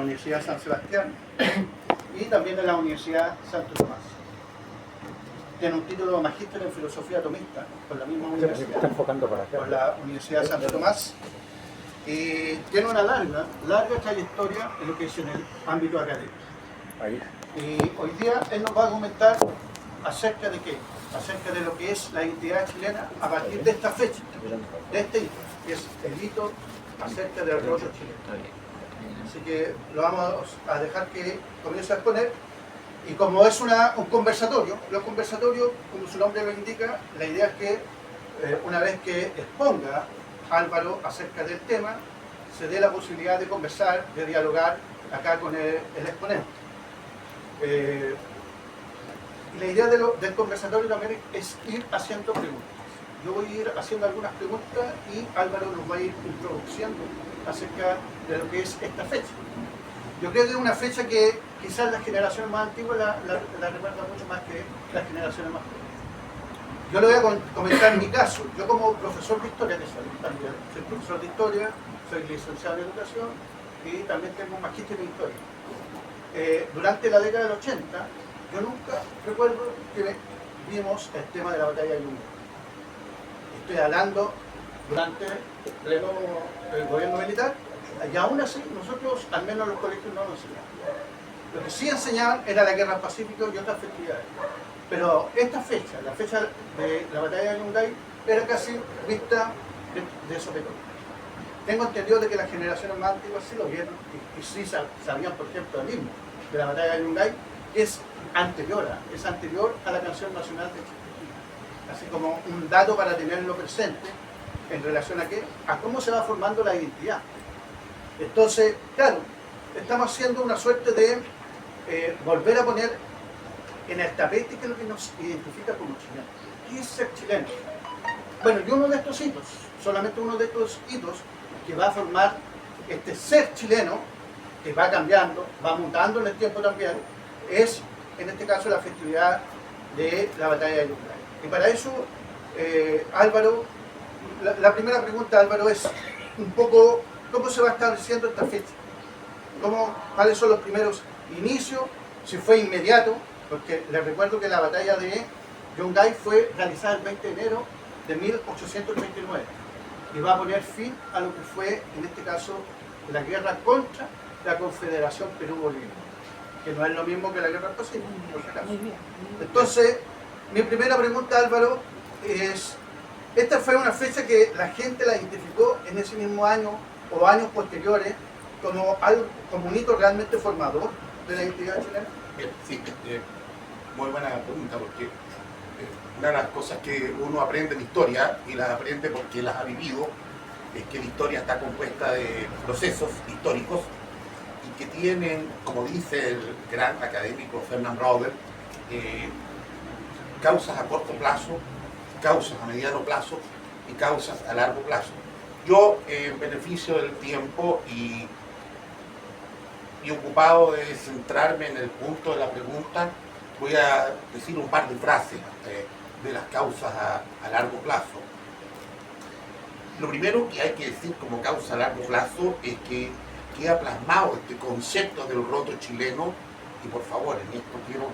Universidad San Sebastián y también en la Universidad Santo Tomás. Tiene un título de magíster en filosofía atomista por la misma universidad, por la Universidad Santo Tomás. Y tiene una larga trayectoria en lo que es en el ámbito académico. Y hoy día él nos va a comentar acerca de qué, acerca de lo que es la identidad chilena a partir de esta fecha, de este hito, que es el hito acerca del rostro chileno. Así que lo vamos a dejar que comience a exponer. Y como es un conversatorio, los conversatorios, como su nombre lo indica, la idea es que una vez que exponga Álvaro acerca del tema, se dé la posibilidad de conversar, de dialogar acá con el exponente. Y la idea del conversatorio también es ir haciendo preguntas. Yo voy a ir haciendo algunas preguntas y Álvaro nos va a ir introduciendo acerca de lo que es esta fecha. Yo creo que es una fecha que quizás las generaciones más antiguas la recuerdan mucho más que las generaciones más jóvenes. Yo le voy a comentar mi caso. Yo como profesor de historia, que soy también, soy profesor de historia, soy licenciado en educación y también tengo un magíster en historia. Durante la década del 80, yo nunca recuerdo que vimos el tema de la batalla de Yungay. Estoy hablando durante el gobierno militar, y aún así nosotros, al menos en los colegios, no nos enseñaban. Lo que sí enseñaban era la guerra pacífica y otras festividades. Pero esta fecha, la fecha de la batalla de Yungay, era casi vista de sopetón. Tengo entendido de que las generaciones más antiguas sí lo vieron y sí sabían, por ejemplo, el himno de la batalla de Yungay, que es anterior a la canción nacional de Chile. Así como un dato para tenerlo presente en relación a qué, a cómo se va formando la identidad. Entonces, claro, estamos haciendo una suerte de volver a poner en el tapete qué es lo que nos identifica como chilenos. ¿Qué es ser chileno? Bueno, y uno de estos hitos, solamente uno de estos hitos que va a formar este ser chileno, que va cambiando, va mutando en el tiempo también, es en este caso la festividad de la batalla de Yungay. Y para eso, Álvaro, la primera pregunta, Álvaro, es un poco cómo se va estableciendo esta fecha, cuáles son los primeros inicios, si fue inmediato, porque les recuerdo que la batalla de Yungay fue realizada el 20 de enero de 1839 y va a poner fin a lo que fue, en este caso, la guerra contra la Confederación Perú-Bolivia, que no es lo mismo que la guerra del Pacífico, por si acaso. Entonces, mi primera pregunta, Álvaro, es, esta fue una fecha que la gente la identificó en ese mismo año o años posteriores como un hito realmente formador de la identidad chilena. Sí, muy buena pregunta, porque una de las cosas que uno aprende en historia, y las aprende porque las ha vivido, es que la historia está compuesta de procesos históricos y que tienen, como dice el gran académico Fernand Rauber, causas a corto plazo, causas a mediano plazo y causas a largo plazo. Yo, en beneficio del tiempo y ocupado de centrarme en el punto de la pregunta, voy a decir un par de frases de las causas a largo plazo. Lo primero que hay que decir como causa a largo plazo es que queda plasmado este concepto del roto chileno, y por favor, en esto quiero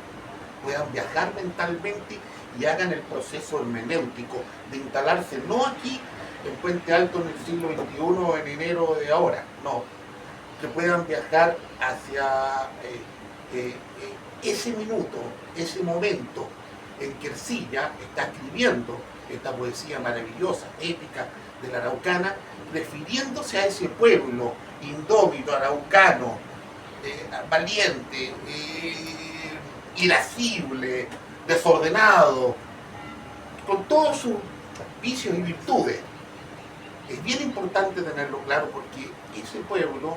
puedan viajar mentalmente y hagan el proceso hermenéutico de instalarse no aquí en Puente Alto en el siglo XXI, en enero de ahora, no, que puedan viajar hacia ese minuto, ese momento en que Ercilla está escribiendo esta poesía maravillosa, épica de la Araucana, refiriéndose a ese pueblo indómito, araucano, valiente, irascible, desordenado, con todos sus vicios y virtudes. Es bien importante tenerlo claro porque ese pueblo,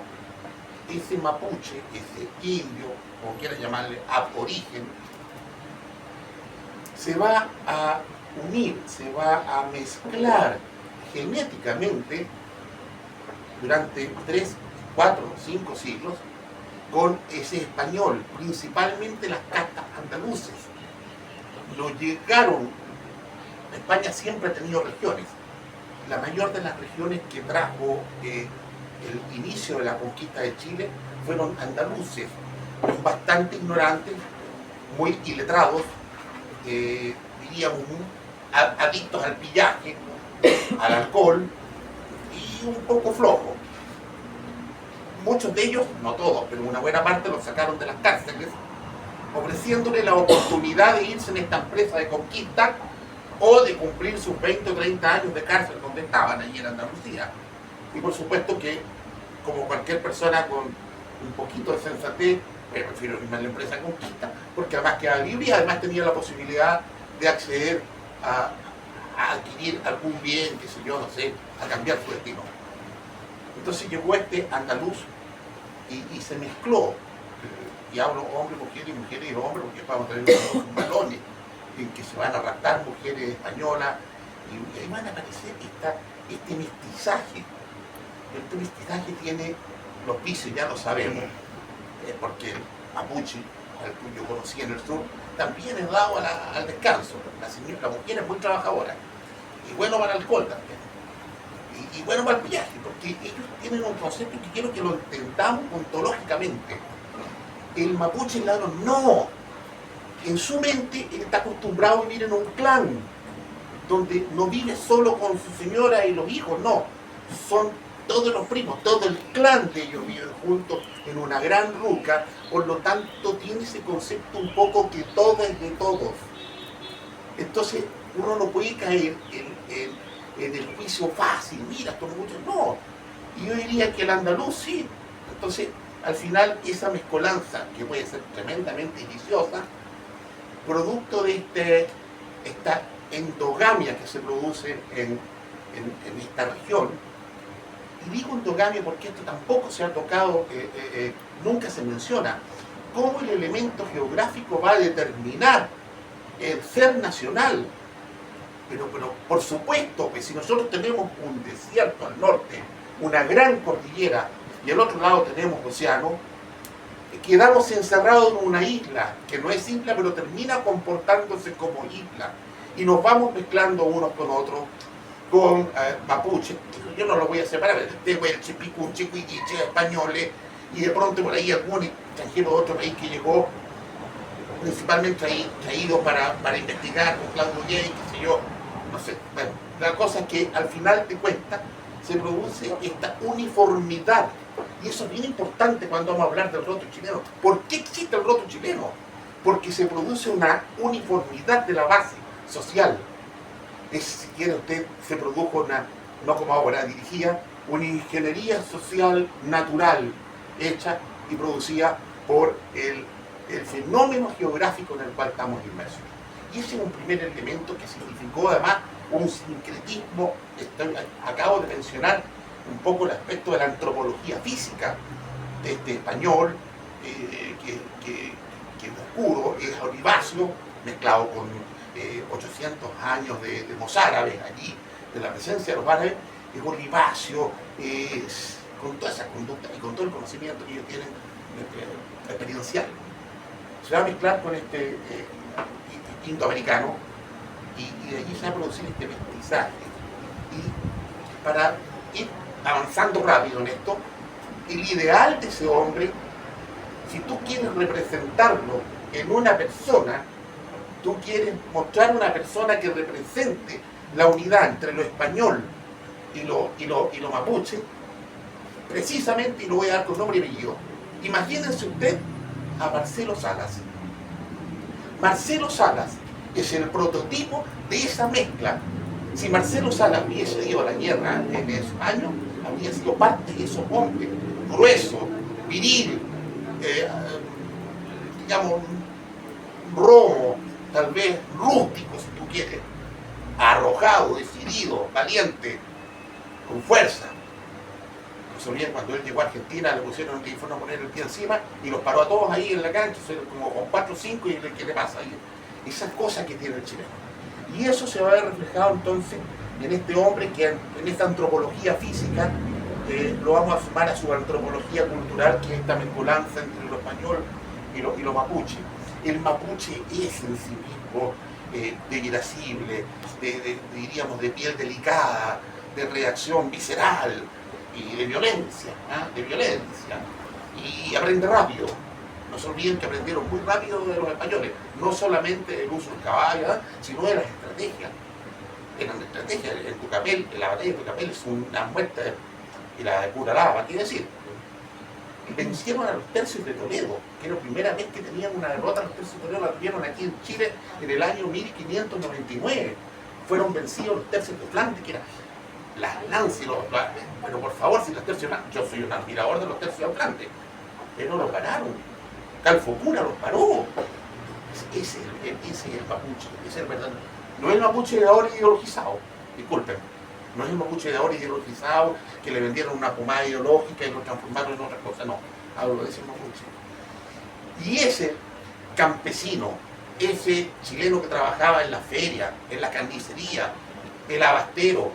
ese mapuche, ese indio, como quieran llamarle, aborigen, se va a unir, se va a mezclar genéticamente durante 3, 4, 5 siglos con ese español, principalmente las castas andaluces. Lo llegaron, España siempre ha tenido regiones. La mayor de las regiones que trajo el inicio de la conquista de Chile fueron andaluces, bastante ignorantes, muy iletrados, diríamos, adictos al pillaje, al alcohol y un poco flojos. Muchos de ellos, no todos, pero una buena parte los sacaron de las cárceles, ofreciéndole la oportunidad de irse en esta empresa de conquista o de cumplir sus 20 o 30 años de cárcel donde estaban allí en Andalucía. Y por supuesto que, como cualquier persona con un poquito de sensatez, prefiero irme a la empresa de conquista, porque además quedaba libre y además tenía la posibilidad de acceder a adquirir algún bien, qué sé yo, no sé, a cambiar su destino. Entonces llegó este andaluz y se mezcló, y hablo hombre, mujer y mujeres y hombres, porque vamos a tener unos balones en que se van a raptar mujeres españolas, y ahí van a aparecer este mestizaje. Este mestizaje tiene los vicios, ya lo sabemos, porque el mapuche, al que yo conocí en el sur, también es dado al descanso. La mujer es muy trabajadora, y bueno para el alcohol también, y bueno para el viaje, porque ellos tienen un concepto que quiero que lo entendamos ontológicamente. El mapuche ladrón, no. En su mente él está acostumbrado a vivir en un clan, donde no vive solo con su señora y los hijos, no. Son todos los primos, todo el clan de ellos viven juntos en una gran ruca, por lo tanto tiene ese concepto un poco que todo es de todos. Entonces uno no puede caer en el juicio fácil, mira, esto no. Y yo diría que el andaluz sí. Entonces, al final, esa mezcolanza, que puede ser tremendamente deliciosa, producto de esta endogamia que se produce en esta región. Y digo endogamia porque esto tampoco se ha tocado, nunca se menciona, cómo el elemento geográfico va a determinar el ser nacional. Pero por supuesto que si nosotros tenemos un desierto al norte, una gran cordillera, y al otro lado tenemos océano, quedamos encerrados en una isla, que no es isla, pero termina comportándose como isla. Y nos vamos mezclando unos con otros, con mapuche. Yo no lo voy a separar, de huelche, picunche, cuilliche, españoles, y de pronto por ahí algún extranjero de otro país que llegó, principalmente traído para investigar con Claudio Gay, qué sé yo, no sé. Bueno, la cosa es que al final de cuentas se produce esta uniformidad. Y eso es bien importante cuando vamos a hablar del roto chileno. ¿Por qué existe el roto chileno? Porque se produce una uniformidad de la base social. Si quiere usted, se produjo una, no como ahora dirigida, una ingeniería social natural hecha y producida por el fenómeno geográfico en el cual estamos inmersos. Y ese es un primer elemento que significó además un sincretismo. Acabo de mencionar un poco el aspecto de la antropología física de este español, que es oscuro, es oliváceo, mezclado con 800 años de mozárabes allí, de la presencia de los árabes, es oliváceo, con toda esa conducta y con todo el conocimiento que ellos tienen experiencial. Se va a mezclar con este instinto americano y de allí se va a producir este mestizaje. Y para ir avanzando rápido en esto, el ideal de ese hombre, si tú quieres representarlo en una persona, tú quieres mostrar una persona que represente la unidad entre lo español y lo mapuche, precisamente, y lo voy a dar con nombre y apellido, imagínense usted a Marcelo Salas. Marcelo Salas es el prototipo de esa mezcla. Si Marcelo Salas hubiese ido a la guerra en esos años, habría sido parte de esos hombres, grueso, viril, digamos, romo, tal vez rústico, si tú quieres, arrojado, decidido, valiente, con fuerza. No se olviden, cuando él llegó a Argentina, le pusieron un teléfono a poner el pie encima y los paró a todos ahí en la cancha, como con 4 o 5, y ¿qué le pasa? Esas cosas que tiene el chileno. Y eso se va a ver reflejado entonces en este hombre que en esta antropología física lo vamos a sumar a su antropología cultural, que es esta mezcolanza entre lo español y lo mapuche. El mapuche es en sí mismo de irascible, diríamos de piel delicada, de reacción visceral y de violencia, y aprende rápido. No se olviden que aprendieron muy rápido de los españoles, no solamente el uso del caballo, sino de las estrategias. Eran estrategias. En Tucapel, en la batalla de Tucapel es una muerte, y la de Curalaba, quiere decir, vencieron a los tercios de Toledo, que era la primera vez que tenían una derrota. Los tercios de Toledo la tuvieron aquí en Chile en el año 1599. Fueron vencidos los tercios de Flandes, que eran las lanzas, pero por favor, si los tercios de Flandes, yo soy un admirador de los tercios de Flandes, pero los pararon. Calfocura los paró. Ese es el mapuche, ese es el verdadero. No es el mapuche de ahora ideologizado, disculpen. No es el mapuche de ahora ideologizado, que le vendieron una pomada ideológica y lo transformaron en otra cosa, no. Hablo de ese mapuche. Y ese campesino, ese chileno que trabajaba en la feria, en la carnicería, el abastero,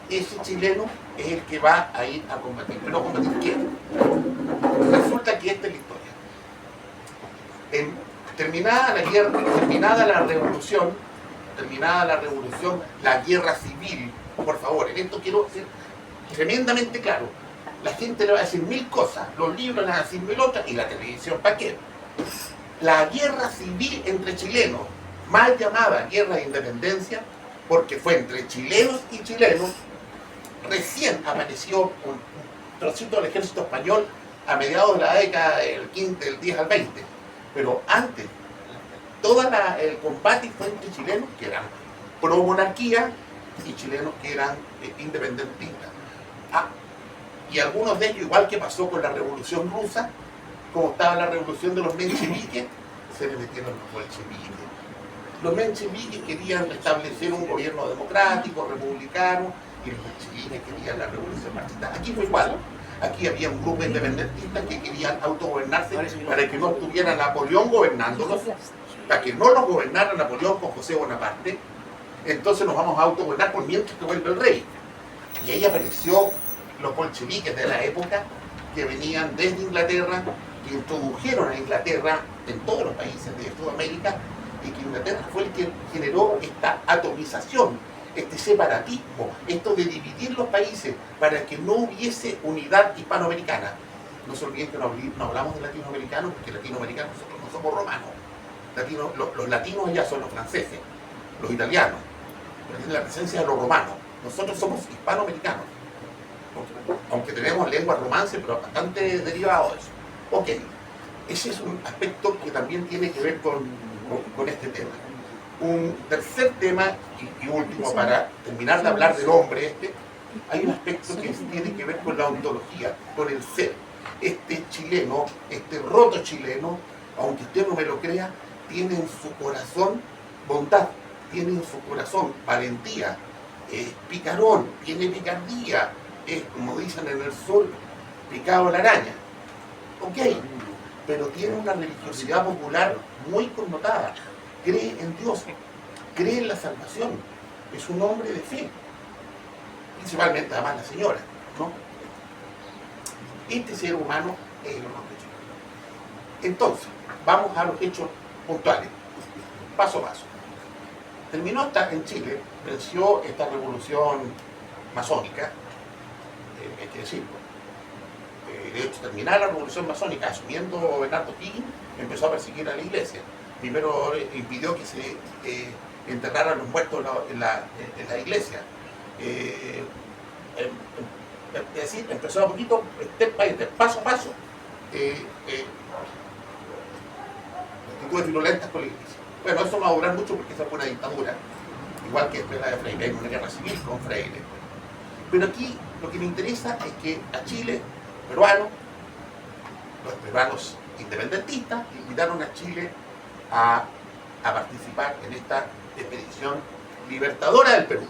ese chileno es el que va a ir a combatir. ¿Pero a combatir quién? Resulta que esta es la historia. Terminada la guerra, terminada la revolución, la guerra civil, por favor, en esto quiero ser tremendamente claro. La gente le va a decir mil cosas, los libros le van a decir mil otras, y la televisión, ¿para qué? La guerra civil entre chilenos, mal llamada guerra de independencia, porque fue entre chilenos y chilenos, recién apareció un trocito del ejército español a mediados de la década del 10 al 20. Pero antes, todo el combate fue entre chilenos que eran pro monarquía y chilenos que eran independentistas. Y algunos de ellos, igual que pasó con la Revolución Rusa, como estaba la revolución de los mencheviques, se le metieron los bolcheviques. Los mencheviques querían establecer un gobierno democrático, republicano, y los bolcheviques querían la revolución marxista. Aquí fue igual. Aquí había un grupo independentista que querían autogobernarse para que no estuviera Napoleón gobernándolos, para que no los gobernara Napoleón con José Bonaparte. Entonces nos vamos a autogobernar por mientras que vuelve el rey. Y ahí apareció los bolcheviques de la época, que venían desde Inglaterra, que introdujeron a Inglaterra en todos los países de Sudamérica, y que Inglaterra fue el que generó esta atomización, este separatismo, esto de dividir los países para que no hubiese unidad hispanoamericana. No se olviden que no hablamos de latinoamericanos, porque latinoamericanos nosotros no somos romanos. Los latinos ya son los franceses, los italianos, pero tienen la presencia de los romanos. Nosotros somos hispanoamericanos, aunque tenemos lengua romance, pero bastante derivado de eso. Ok, ese es un aspecto que también tiene que ver con este tema. Un tercer tema y último, para terminar de hablar del hombre hay un aspecto que tiene que ver con la ontología, con el ser. Este chileno, este roto chileno, aunque usted no me lo crea, tiene en su corazón bondad, tiene en su corazón valentía, es picarón, tiene picardía, es, como dicen en el sur, picado la araña. Ok, pero tiene una religiosidad popular muy connotada. Cree en Dios, cree en la salvación, es un hombre de fe, principalmente además la señora, ¿no? Este ser humano es el hombre chileno. Entonces, vamos a los hechos puntuales, paso a paso. Terminó en Chile, venció esta revolución masónica, hay que decirlo. De hecho, terminar la revolución masónica, asumiendo Bernardo Higgins, empezó a perseguir a la iglesia. Primero impidió que se enterraran los muertos en la iglesia. Es decir, empezó a poquito, step by step, paso a paso, actitudes violentas con la iglesia. Bueno, eso no va a durar mucho porque esa fue una dictadura, igual que después la de Freire, hay una guerra civil con Freire. Pero aquí lo que me interesa es que a Chile, los peruanos independentistas, invitaron a Chile a participar en esta expedición libertadora del Perú.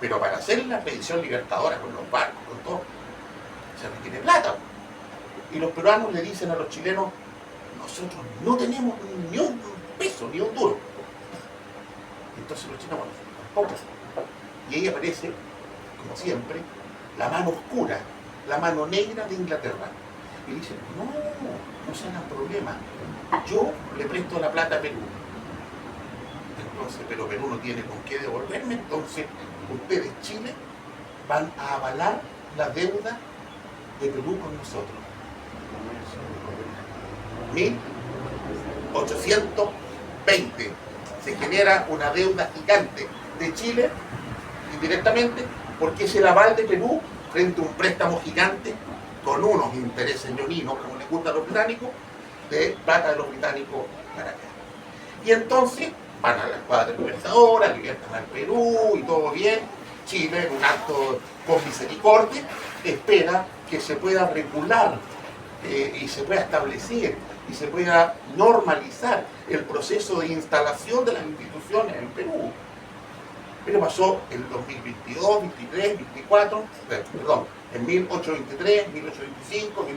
Pero para hacer la expedición libertadora con los barcos, con todo, se requiere plata. Y los peruanos le dicen a los chilenos: nosotros no tenemos ni un peso, ni un duro. Entonces los chilenos, bueno, tampoco. Y ahí aparece, como siempre, la mano oscura, la mano negra de Inglaterra. Y dicen: no se hagan problema, yo le presto la plata a Perú. Entonces, pero Perú no tiene con qué devolverme, entonces ustedes, Chile, van a avalar la deuda de Perú con nosotros. 1820 se genera una deuda gigante de Chile indirectamente porque es el aval de Perú frente a un préstamo gigante con unos intereses leoninos, como les gusta a los británicos, de plata de los británicos para acá. Y entonces van a la escuadra libertadora, libertan al Perú y todo bien. Chile, en un acto con misericordia, espera que se pueda regular y se pueda establecer y se pueda normalizar el proceso de instalación de las instituciones en Perú. Pero pasó en 2022, 23, 24, perdón, en 1823, 1825, en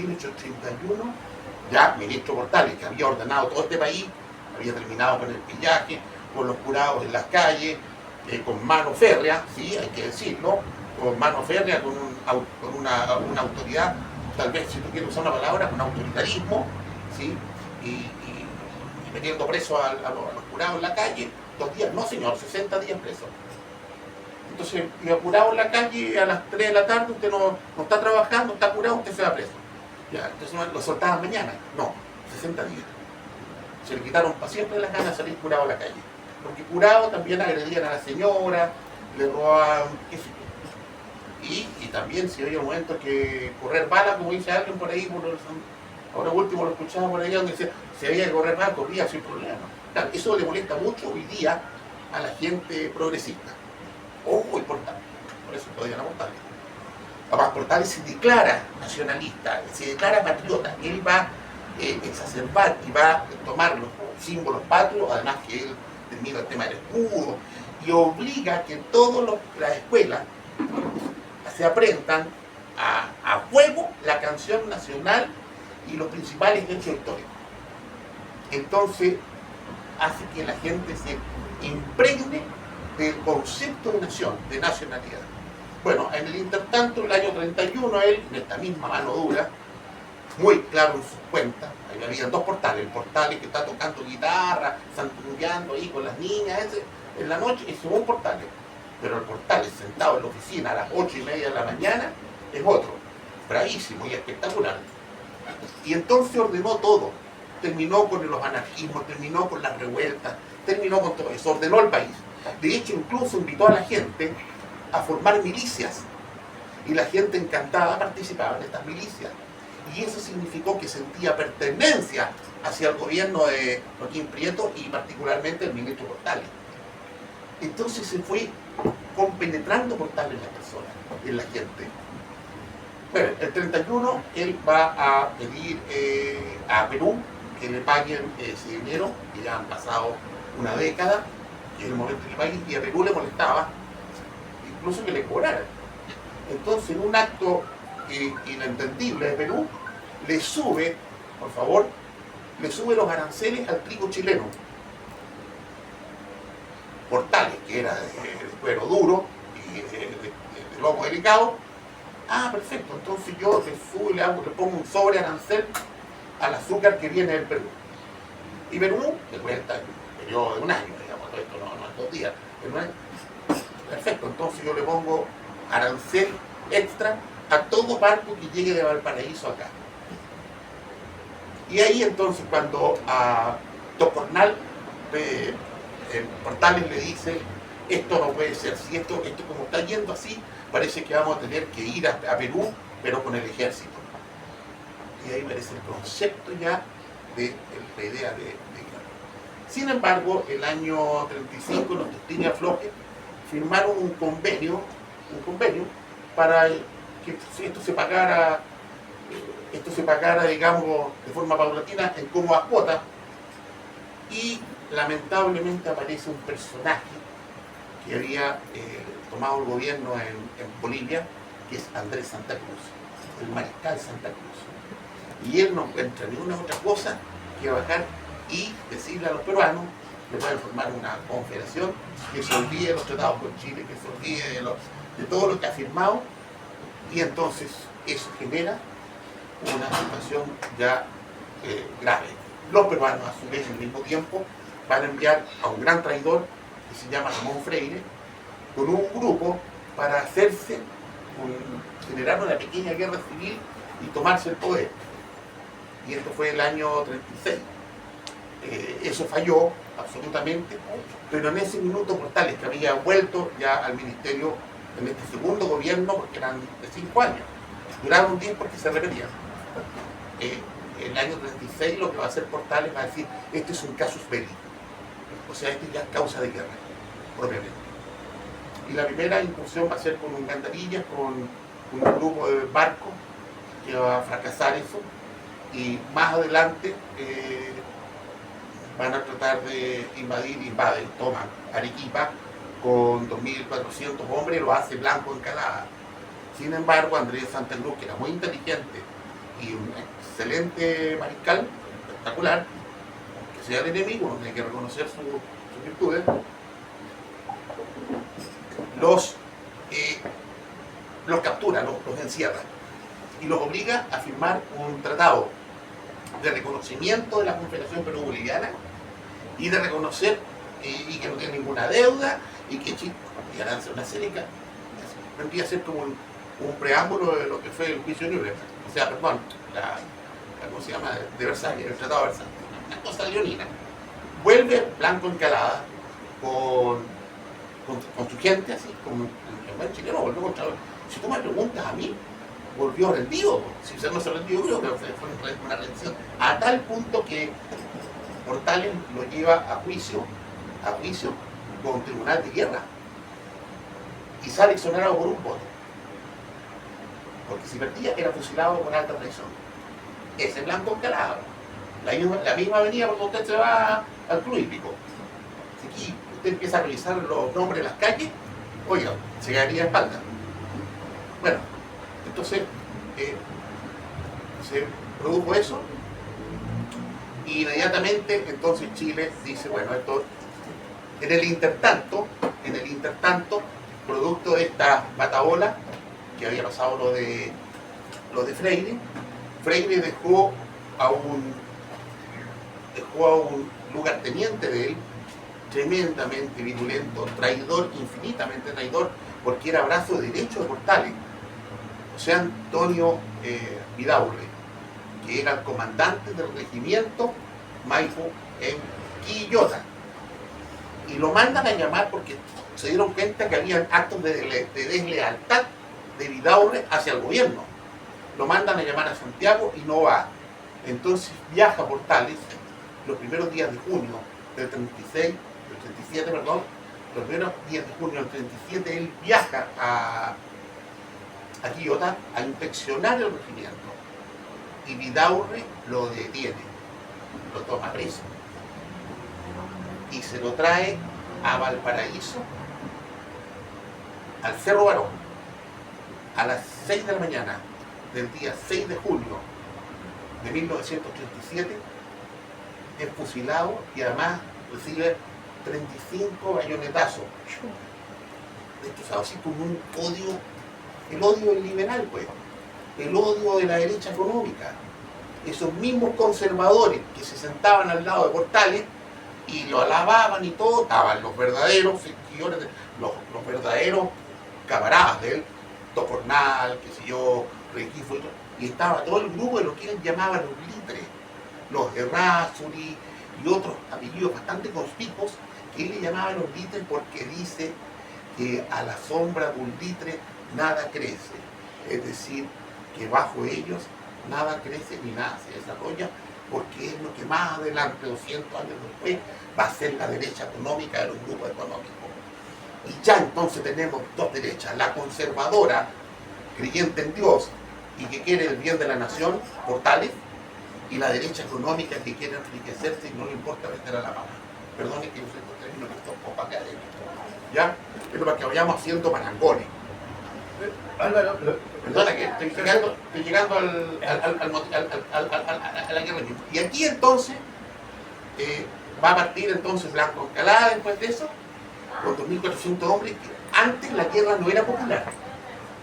1831, ya ministro Portales, que había ordenado todo este país, había terminado con el pillaje, con los curados en las calles, con mano férrea, sí, hay que decirlo, con mano férrea, con una autoridad, tal vez si tú quieres usar una palabra, con autoritarismo, ¿sí? y metiendo preso a los curados en la calle, 2 días, no señor, 60 días preso. Entonces, iba curado en la calle a las 3 de la tarde, usted no está trabajando, está curado, usted se va preso. Ya, entonces lo soltaban mañana, no, 60 días. Se le quitaron para siempre las ganas de salir curado a la calle. Porque curado también agredían a la señora, le robaban, qué sé yo. Y también si había un momento que correr bala, como dice alguien por ahí, ahora último lo escuchaba por ahí, donde dice, si había que correr bala, corría sin problema. Claro, eso le molesta mucho hoy día a la gente progresista. Ojo, importante, por eso podían aportarle. Además, Portales se declara nacionalista, se declara patriota, él va a exacerbar y va a tomar los símbolos patrios, además que él termina el tema del escudo, y obliga a que en todas las escuelas se aprendan a fuego la canción nacional y los principales hechos históricos. Entonces, hace que la gente se impregne del concepto de nación, de nacionalidad. Bueno, en el intertanto, el año 31, él, en esta misma mano dura, muy claro en sus cuentas, ahí había 2 Portales, el Portales que está tocando guitarra, santullando ahí con las niñas, ese, en la noche, es un Portales, pero el Portales sentado en la oficina a las 8:30 de la mañana es otro, bravísimo y espectacular. Y entonces ordenó todo, terminó con los anarquismos, terminó con las revueltas, terminó con todo eso, ordenó el país. De hecho, incluso invitó a la gente a formar milicias, y la gente encantada participaba en estas milicias. Y eso significó que sentía pertenencia hacia el gobierno de Joaquín Prieto y particularmente el ministro Portales. Entonces se fue compenetrando Portales en la persona, en la gente. Bueno, el 31 él va a pedir a Perú que le paguen ese dinero, que ya han pasado una década, que es el momento que le paguen, y a Perú le molestaba incluso que le cobraran. Entonces, en un acto inentendible de Perú, le sube, por favor, le sube los aranceles al trigo chileno. Portales, que era de cuero duro y de lomo delicado. Ah, perfecto, entonces yo le subo y le pongo un sobre arancel al azúcar que viene del Perú. Y Perú le cuesta el periodo de un año, digamos, esto no es 2 días, en un año. Perfecto, entonces yo le pongo arancel extra a todo barco que llegue de Valparaíso acá. Y ahí entonces cuando a Tocornal Portales le dice, esto no puede ser, si esto como está yendo así, parece que vamos a tener que ir a Perú, pero con el ejército. Y ahí aparece el concepto ya de la idea de guerra. Sin embargo, el año 35 los Tostines Aflojes firmaron un convenio para que esto se pagara, digamos, de forma paulatina en cómodas cuotas, y lamentablemente aparece un personaje que había tomado el gobierno en Bolivia, que es Andrés Santa Cruz, el mariscal Santa Cruz. Y él no encuentra ninguna otra cosa que bajar y decirle a los peruanos, le pueden formar una confederación que se olvide de los tratados con Chile, que se olvide de todo lo que ha firmado, y entonces eso genera una situación ya grave. Los peruanos, a su vez, al mismo tiempo, van a enviar a un gran traidor que se llama Ramón Freire, con un grupo para generar una pequeña guerra civil y tomarse el poder. Y esto fue el año 36. Eso falló absolutamente, pero en ese minuto Portales, que había vuelto ya al ministerio en este segundo gobierno, porque eran de 5 años, duraron 10 porque se repetían. El año 36 lo que va a hacer Portales va a decir, este es un casus belli, o sea, este ya es causa de guerra, propiamente. Y la primera incursión va a ser con un Gandarillas, con un grupo de barcos que va a fracasar eso, y más adelante van a tratar de invaden, toman Arequipa con 2.400 hombres, lo hace Blanco Encalada. Sin embargo, Andrés Santandreu, que era muy inteligente y un excelente mariscal, espectacular, que sea el enemigo, no tiene que reconocer sus virtudes, los captura, los encierra y los obliga a firmar un tratado de reconocimiento de la Confederación Perú-Boliviana y de reconocer y que no tiene ninguna deuda y que Chile y una serie que vendría a ser como un preámbulo de lo que fue el juicio de Nuremberg, o sea, perdón, ¿cómo se llama? De Versalles, el Tratado de Versalles, una cosa leonina. Vuelve Blanco Encalada con su gente, así como el buen chileno volvió contra. Si tú me preguntas a mí, volvió rendido. Si usted no se rendió, creo que fue una rendición. A tal punto que Portales lo lleva a juicio con un tribunal de guerra. Y sale exonerado por un voto. Porque si perdía, era fusilado por alta traición. Ese es Blanco Encalada. La misma avenida por donde usted se va al Club Hípico. Si aquí usted empieza a revisar los nombres de las calles, oiga, se caería de espalda. Bueno, entonces se produjo eso y inmediatamente entonces Chile dice, bueno, esto en el intertanto, producto de esta batahola que había pasado lo de Freire dejó a un lugarteniente de él tremendamente virulento, traidor, infinitamente traidor, porque era brazo derecho de Portales, José Antonio Vidaurre, que era el comandante del regimiento Maipo en Quillota. Y lo mandan a llamar porque se dieron cuenta que habían actos de deslealtad de Vidaurre hacia el gobierno. Lo mandan a llamar a Santiago y no va. Entonces viaja a Portales los primeros días de junio del 37, los primeros días de junio del 37, él viaja a Quillota a inspeccionar el regimiento. Y Vidaurre lo detiene, lo toma preso y se lo trae a Valparaíso, al Cerro Barón, a las 6 de la mañana del día 6 de junio de 1937, es fusilado y además recibe 35 bayonetazos. Esto es así como un odio, el odio del liberal, pues, el odio de la derecha económica. Esos mismos conservadores que se sentaban al lado de Portales y lo alababan y todo, estaban los verdaderos seguidores, los verdaderos camaradas de él, Tocornal, qué sé yo, Rengifo y estaba todo el grupo de lo que él llamaba los litres, los Errázuri y otros apellidos bastante conspicuos que él le llamaba los litres porque dice que a la sombra de un litre nada crece, es decir, que bajo ellos nada crece ni nada se desarrolla, porque es lo que más adelante, 200 años después, va a ser la derecha económica de los grupos económicos. Y ya entonces tenemos dos derechas, la conservadora, creyente en Dios y que quiere el bien de la nación, Portales, y la derecha económica que quiere enriquecerse y no le importa meter a la mano. Perdone que use estos términos que son poco académicos, ¿ya? Pero para que vayamos haciendo parangones. Álvaro, Perdona que estoy llegando a la guerra. Y aquí entonces va a partir entonces Blanco Encalada después de eso, con 2.400 hombres, que antes la guerra no era popular,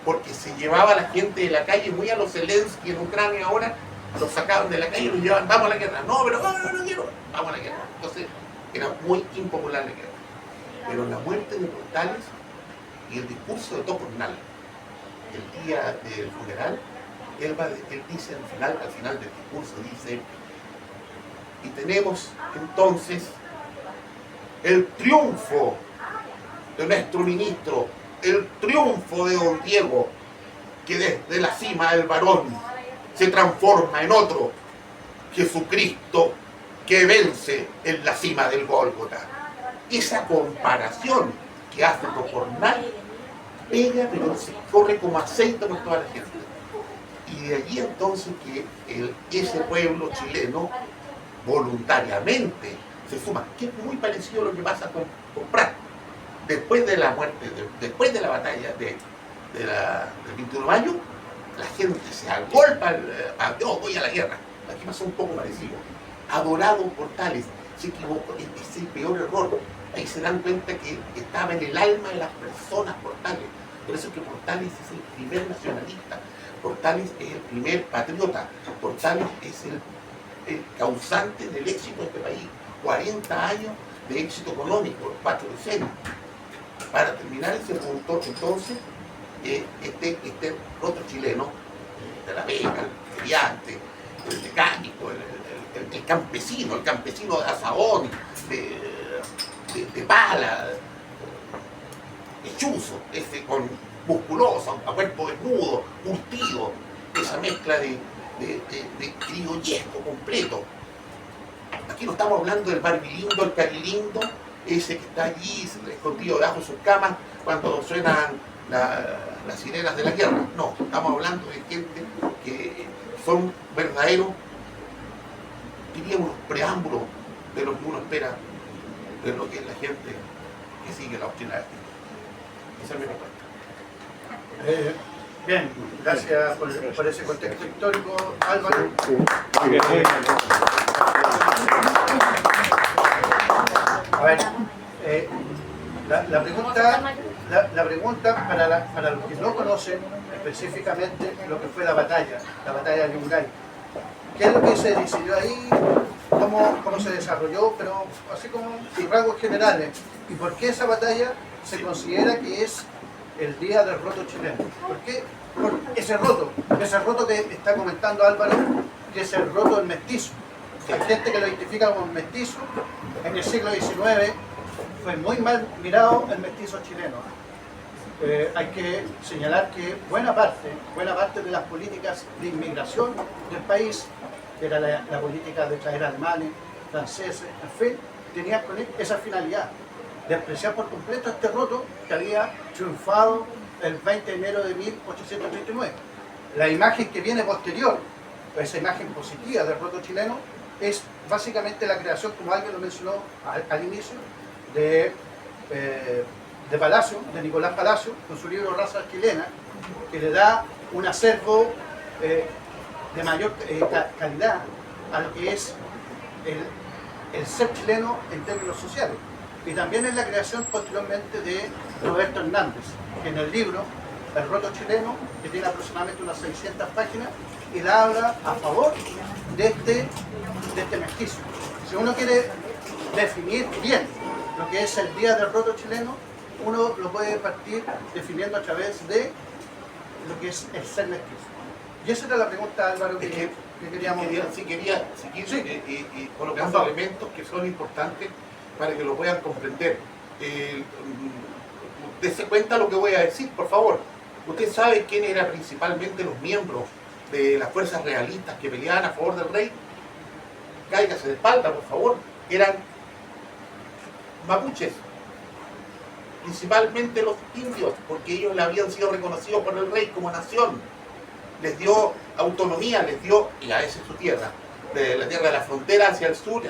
porque se llevaba a la gente de la calle, muy a los Zelensky en Ucrania ahora, los sacaban de la calle y los llevaban, vamos a la guerra. No, pero no quiero, vamos a la guerra. Entonces era muy impopular la guerra. Pero la muerte de Portales y el discurso de Tocornal el día del funeral él dice al final del discurso, dice, y tenemos entonces el triunfo de nuestro ministro, el triunfo de don Diego, que desde la cima del varón se transforma en otro, Jesucristo que vence en la cima del Gólgota. Esa comparación que hace Tocornal pega, pero se corre como aceite por toda la gente. Y de allí entonces que ese pueblo chileno voluntariamente se suma, que es muy parecido a lo que pasa con Prat. Después de la muerte, después de la batalla del 21 de mayo, la gente se agolpa, yo voy a la guerra. Aquí pasó un poco parecido. Adorado Portales, se equivocó, es el peor error. Ahí se dan cuenta que estaba en el alma de las personas Portales. Por eso es que Portales es el primer nacionalista, Portales es el primer patriota, Portales es el causante del éxito de este país. 40 años de éxito económico, 4 decenios. Para terminar ese punto, entonces, este otro chileno, de la Vega, el estudiante, el mecánico, el campesino de azaón, de pala, hechuzo, ese con musculoso, a cuerpo desnudo, curtido, esa mezcla de criollesco completo. Aquí no estamos hablando del barbilindo, el carilindo, ese que está allí escondido debajo de sus camas cuando suenan las sirenas de la guerra. No, estamos hablando de gente que son verdaderos, diríamos, preámbulos de lo que uno espera de lo que es la gente que sigue la doctrina de Artiguo. Esa es mi respuesta. Bien, gracias por ese contexto histórico, Álvaro. A ver, la pregunta para los que no conocen específicamente lo que fue la batalla de Yungay. ¿Qué es lo que se decidió ahí? ¿Cómo se desarrolló? Pero así como en rasgos generales. ¿Y por qué esa batalla se considera que es el día del roto chileno? ¿Por qué? Por ese roto que está comentando Álvaro, que es el roto del mestizo. Hay gente que lo identifica como mestizo. En el siglo XIX fue muy mal mirado el mestizo chileno. Hay que señalar que buena parte de las políticas de inmigración del país, que era la política de traer alemanes, franceses, en fin, tenía esa finalidad, de despreciar por completo este roto que había triunfado el 20 de enero de 1839. La imagen que viene posterior, esa imagen positiva del roto chileno, es básicamente la creación, como alguien lo mencionó al inicio, de Palacio, de Nicolás Palacio, con su libro Raza Chilena, que le da un acervo de mayor calidad a lo que es el ser chileno en términos sociales. Y también es la creación posteriormente de Roberto Hernández, que en el libro El roto chileno, que tiene aproximadamente unas 600 páginas, y la habla a favor de este mestizo. Si uno quiere definir bien lo que es el día del roto chileno, uno lo puede partir definiendo a través de lo que es el ser mestizo. Y esa era la pregunta, Álvaro, que queríamos... Quería seguir colocando elementos que son importantes para que lo puedan comprender. Dese cuenta lo que voy a decir, por favor. ¿Usted sabe quién eran principalmente los miembros de las fuerzas realistas que peleaban a favor del rey? Cáigase de espalda, por favor. Eran mapuches, principalmente los indios, porque ellos le habían sido reconocidos por el rey como nación. Les dio autonomía, les dio, y a esa es su tierra, de la tierra de la frontera hacia el sur.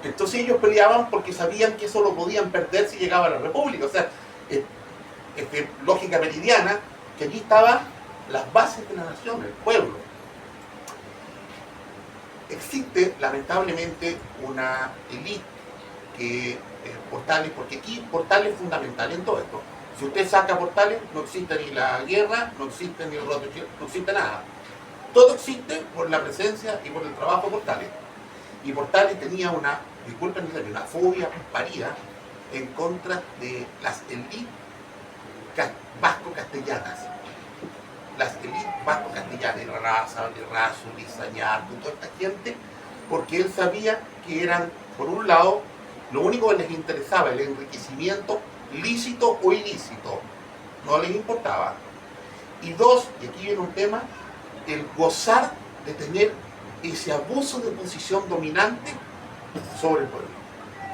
Entonces ellos peleaban porque sabían que eso lo podían perder si llegaba a la república. O sea, lógica meridiana, que allí estaban las bases de la nación, el pueblo. Existe lamentablemente una élite que Portales, porque aquí Portales es fundamental en todo esto. Si usted saca Portales, no existe ni la guerra, no existe ni el roto, no existe nada. Todo existe por la presencia y por el trabajo de Portales. Y Portales tenía una fobia parida en contra de las élites vasco-castellanas. las élites vasco-castellanas, Raza, Razo, Lizañar, toda esta gente, porque él sabía que eran, por un lado, lo único que les interesaba, el enriquecimiento lícito o ilícito, no les importaba. Y dos, y aquí viene un tema, el gozar de tener ese abuso de posición dominante sobre el pueblo,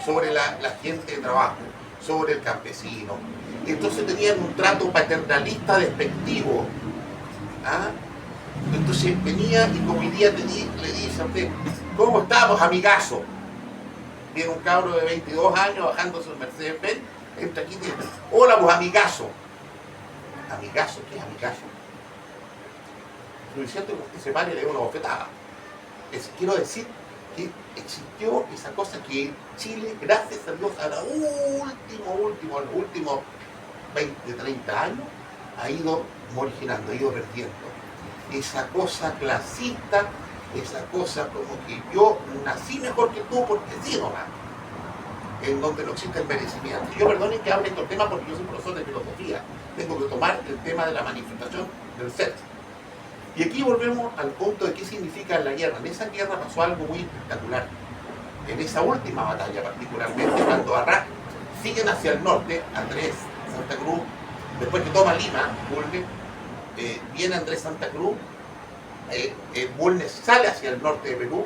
sobre la gente de trabajo, sobre el campesino. Entonces tenían un trato paternalista despectivo. ¿Ah? Entonces venía y como hoy día le dice a usted, ¿cómo estamos, amigazo? Viene un cabro de 22 años bajándose un Mercedes-Benz, entra aquí y dice, hola, pues amigazo. ¿Amigazo? ¿Qué es amigazo? Lo cierto es que usted se pare y le da una bofetada. Quiero decir que existió esa cosa que Chile, gracias a Dios, a los últimos 20, 30 años, ha ido morigerando, ha ido perdiendo. Esa cosa clasista, esa cosa como que yo nací mejor que tú porque sí nomás, en donde no existe el merecimiento. Yo perdonen que hable estos temas porque yo soy profesor de filosofía, tengo que tomar el tema de la manifestación del ser. Y aquí volvemos al punto de qué significa la guerra. En esa guerra pasó algo muy espectacular. En esa última batalla particularmente, cuando siguen hacia el norte, Andrés Santa Cruz, después que toma Lima, Bulnes, viene Andrés Santa Cruz, Bulnes sale hacia el norte de Perú,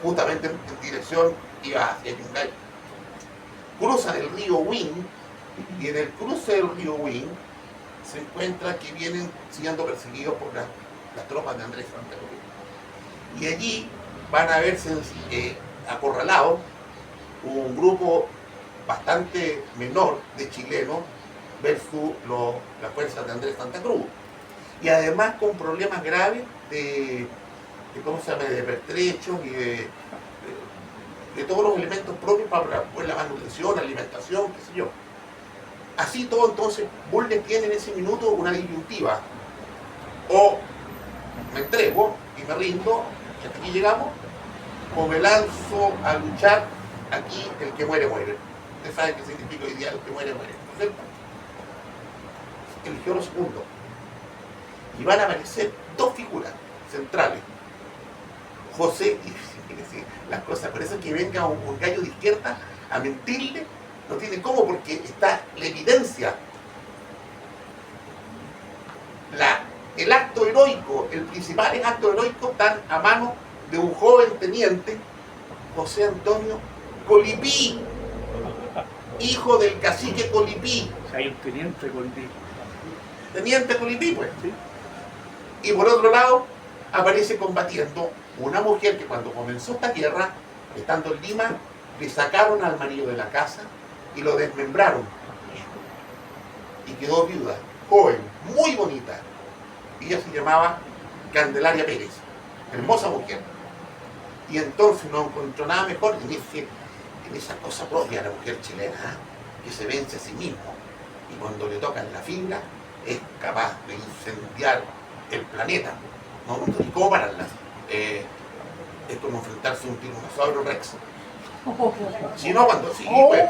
justamente en dirección, iba hacia Yungay. Cruzan el río Win, y en el cruce del río Win se encuentra que vienen siendo perseguidos por las tropas de Andrés Santa Cruz. Y allí van a verse acorralados un grupo bastante menor de chilenos versus las fuerzas de Andrés Santa Cruz. Y además con problemas graves de pertrechos y de todos los elementos propios para la manutención, alimentación, qué sé yo. Así todo, entonces, Bulnes tiene en ese minuto una disyuntiva. O me entrego y me rindo, y hasta aquí llegamos, o me lanzo a luchar, aquí el que muere, muere. Ustedes saben qué significa hoy día el que muere, muere, ¿no es cierto? Eligió lo segundo. Y van a aparecer dos figuras centrales. José, y las cosas, por eso es que venga un gallo de izquierda a mentirle, no tiene cómo, porque está la evidencia. El acto heroico, el principal acto heroico, están a mano de un joven teniente, José Antonio Colipí, hijo del cacique Colipí. Hay un teniente Colipí. Teniente Colipí, pues. ¿Sí? Y por otro lado, aparece combatiendo una mujer que cuando comenzó esta guerra, estando en Lima, le sacaron al marido de la casa y lo desmembraron. Y quedó viuda, joven, muy bonita. Y ella se llamaba Candelaria Pérez, hermosa mujer. Y entonces no encontró nada mejor en esa cosa propia de la mujer chilena, que se vence a sí mismo. Y cuando le tocan la fibra, es capaz de incendiar el planeta. ¿No? ¿Y cómo pararla? Es como enfrentarse a un tiranosaurio rex. Si no, cuando sí, pues.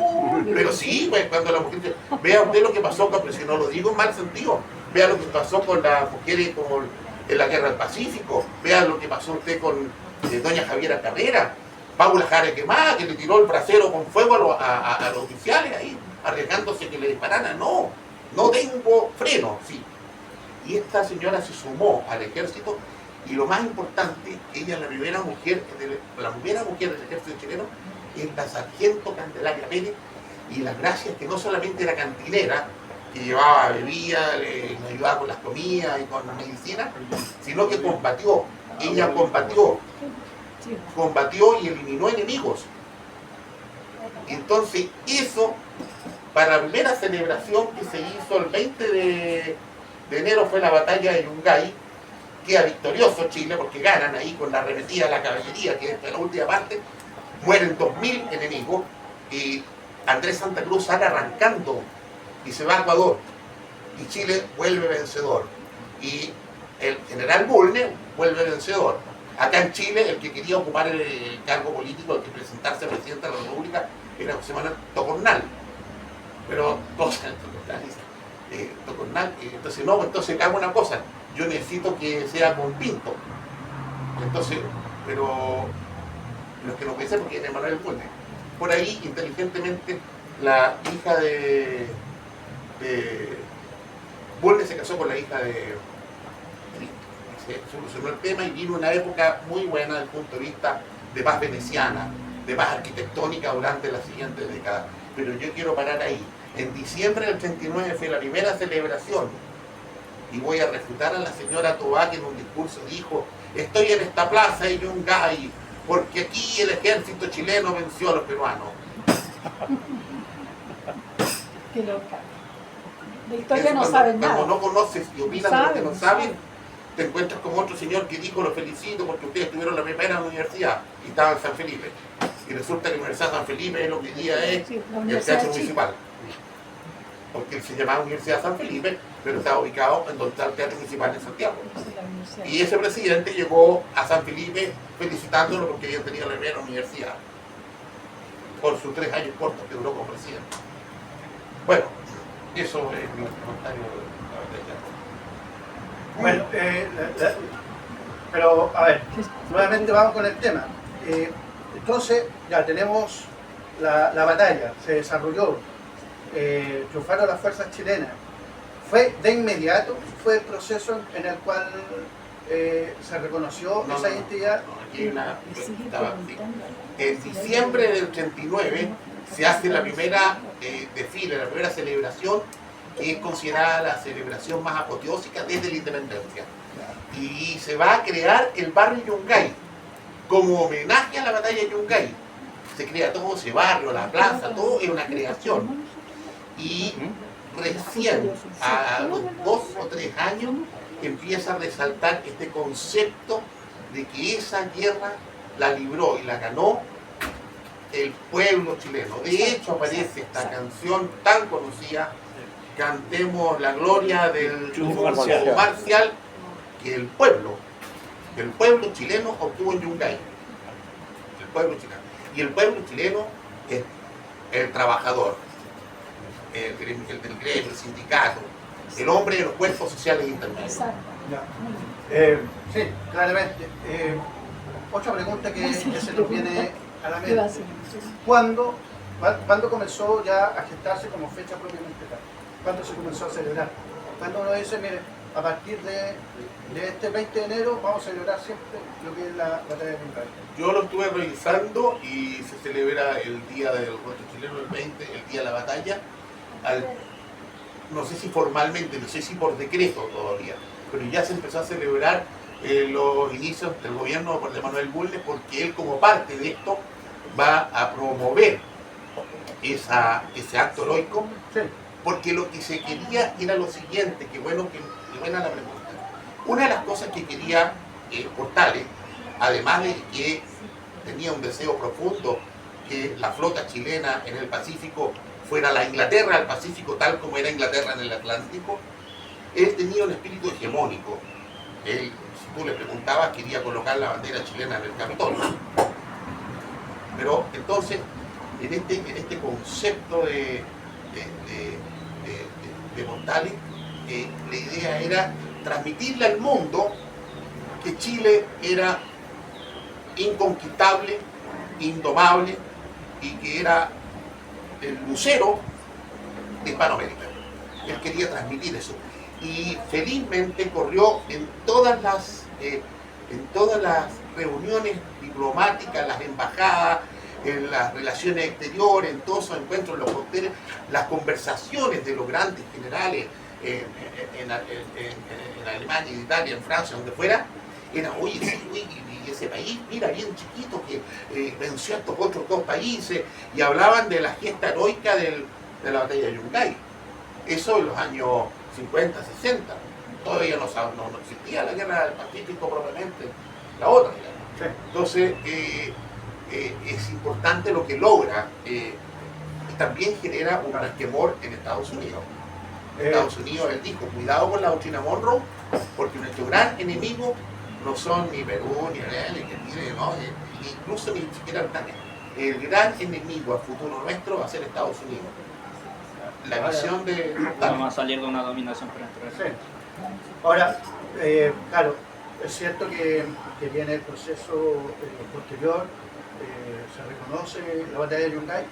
Pero sí, pues, cuando la mujer. Vea usted lo que pasó con, si no lo digo en mal sentido, vea lo que pasó con las mujeres como en la guerra del Pacífico, vea lo que pasó usted con doña Javiera Carrera, Paula Jara quemada, que le tiró el brasero con fuego a los oficiales ahí, arriesgándose que le dispararan. No, no tengo freno, sí. Y esta señora se sumó al ejército. Y lo más importante, ella es la primera mujer del ejército chileno, es la sargento Candelaria Pérez, y la gracia es que no solamente era cantinera, que llevaba bebida, le ayudaba con las comidas y con la medicina, sino que combatió. Ella combatió y eliminó enemigos. Entonces, eso, para la primera celebración que se hizo el 20 de enero, fue la batalla de Yungay. Queda victorioso Chile porque ganan ahí con la arremetida de la caballería, que es la última parte, mueren 2000 enemigos y Andrés Santa Cruz sale arrancando y se va a Ecuador y Chile vuelve vencedor y el general Bulnes vuelve vencedor. Acá en Chile el que quería ocupar el cargo político, el que presentarse a presidente de la República, era José Manuel Tocornal, pero entonces entonces no, entonces hago una cosa, yo necesito que sea con Pinto. Entonces, pero los que no pensé porque es Manuel Bulnes. Por ahí, inteligentemente, la hija de Bulnes se casó con la hija de Pinto. Se solucionó el tema y vino una época muy buena desde el punto de vista de paz veneciana, de paz arquitectónica durante la siguiente década. Pero yo quiero parar ahí. En diciembre del 89 fue la primera celebración y voy a refutar a la señora Tobá, que en un discurso dijo: estoy en esta plaza de Yungay porque aquí el ejército chileno venció a los peruanos. Qué loca. De historia no saben nada. Cuando no conoces y opinas de lo que no saben. sabes, te encuentras con otro señor que dijo: lo felicito porque ustedes tuvieron la primera universidad y estaba en San Felipe. Y resulta que la Universidad de San Felipe es lo que hoy día es Sí, la el Universidad teatro de Chile. municipal. Porque se llamaba Universidad de San Felipe, pero estaba ubicado en donde está el teatro municipal en Santiago. Esa es la universidad. Y ese presidente llegó a San Felipe felicitándolo porque había tenido la primera universidad por sus 3 años cortos que duró como presidente. Bueno, eso es mi comentario. Bueno, pero a ver, nuevamente vamos con el tema. Entonces, ya tenemos la batalla, se desarrolló, triunfaron las fuerzas chilenas. Fue de inmediato, fue el proceso en el cual se reconoció esa identidad. Aquí estaba así. En diciembre del 89 se hace la primera desfile, la primera celebración, que es considerada la celebración más apoteósica desde la independencia. Y se va a crear el barrio Yungay, como homenaje a la batalla de Yungay. Se crea todo ese barrio, la plaza, todo es una creación. Y recién, a los 2 o 3 años, empieza a resaltar este concepto de que esa guerra la libró y la ganó el pueblo chileno. De hecho, aparece esta canción tan conocida, Cantemos la gloria del triunfo marcial, que el pueblo chileno obtuvo en Yungay. El pueblo chileno. Y el pueblo chileno es el trabajador, el del gremio, el sindicato, el hombre de los cuerpos sociales intermedios. Exacto. Ya. Sí, claramente. Otra pregunta que se nos viene a la mente. ¿Cuándo comenzó ya a gestarse como fecha propiamente tal? ¿Cuándo se comenzó a celebrar? Cuando uno dice, mire, a partir de este 20 de enero vamos a celebrar siempre lo que es la batalla de Yungay. Yo lo estuve revisando y se celebra el día del pueblo chileno, el 20, el día de la batalla, no sé si formalmente, no sé si por decreto todavía, pero ya se empezó a celebrar los inicios del gobierno de Manuel Bulnes, porque él, como parte de esto, va a promover ese acto heroico. Sí. Porque lo que se quería era lo siguiente, que buena la pregunta. Una de las cosas que quería Portales, además de que tenía un deseo profundo que la flota chilena en el Pacífico fuera la Inglaterra del Pacífico, tal como era Inglaterra en el Atlántico, él tenía un espíritu hegemónico. Él, si tú le preguntabas, quería colocar la bandera chilena en el Capitolio. Pero entonces, en este concepto de Portales, la idea era transmitirle al mundo que Chile era inconquistable, indomable y que era el lucero de Hispanoamérica. Él quería transmitir eso. Y felizmente corrió en todas las reuniones diplomáticas, las embajadas, en las relaciones exteriores, en todos esos encuentros, en los cócteles, las conversaciones de los grandes generales en Alemania, en Italia, en Francia, donde fuera, era, oye, sí, y ese país, mira, bien chiquito, que venció a estos otros 2 países, y hablaban de la gesta heroica de la batalla de Yungay. Eso en los años 50, 60. Todavía no existía la guerra del Pacífico propiamente, la otra, digamos. Sí. Entonces, es importante lo que logra. También genera un resquemor en Estados Unidos. Estados Unidos, él dijo, cuidado con la doctrina Monroe, porque nuestro gran enemigo no son ni Perú, ni Argentina, no, incluso ni siquiera Argentina. El gran enemigo a futuro nuestro va a ser Estados Unidos. La visión de... Vamos a salir de una dominación penetrante. Sí. Ahora, claro, es cierto que viene el proceso posterior, se reconoce la batalla de Yungay,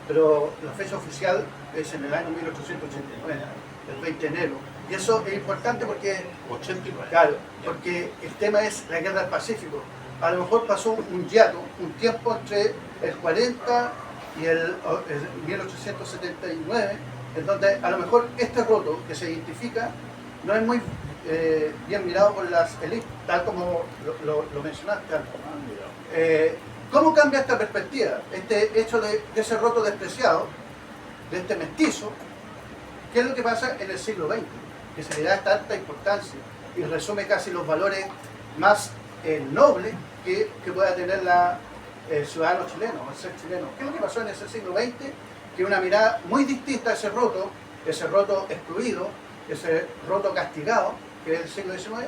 pero la fecha oficial es en el año 1889, el 20 de enero. Y eso es importante porque, 89. claro, porque el tema es la guerra del Pacífico. A lo mejor pasó un hiato, un tiempo entre el 40 y el 1879, en donde a lo mejor este roto que se identifica no es muy bien mirado por las élites, tal como lo mencionaste antes. ¿Cómo cambia esta perspectiva? Este hecho de ese roto despreciado, de este mestizo, ¿qué es lo que pasa en el siglo XX? Que se le da tanta importancia y resume casi los valores más nobles que pueda tener el ciudadano chileno, el ser chileno. ¿Qué es lo que pasó en ese siglo XX? Que una mirada muy distinta a ese roto excluido, ese roto castigado, que es el siglo XIX,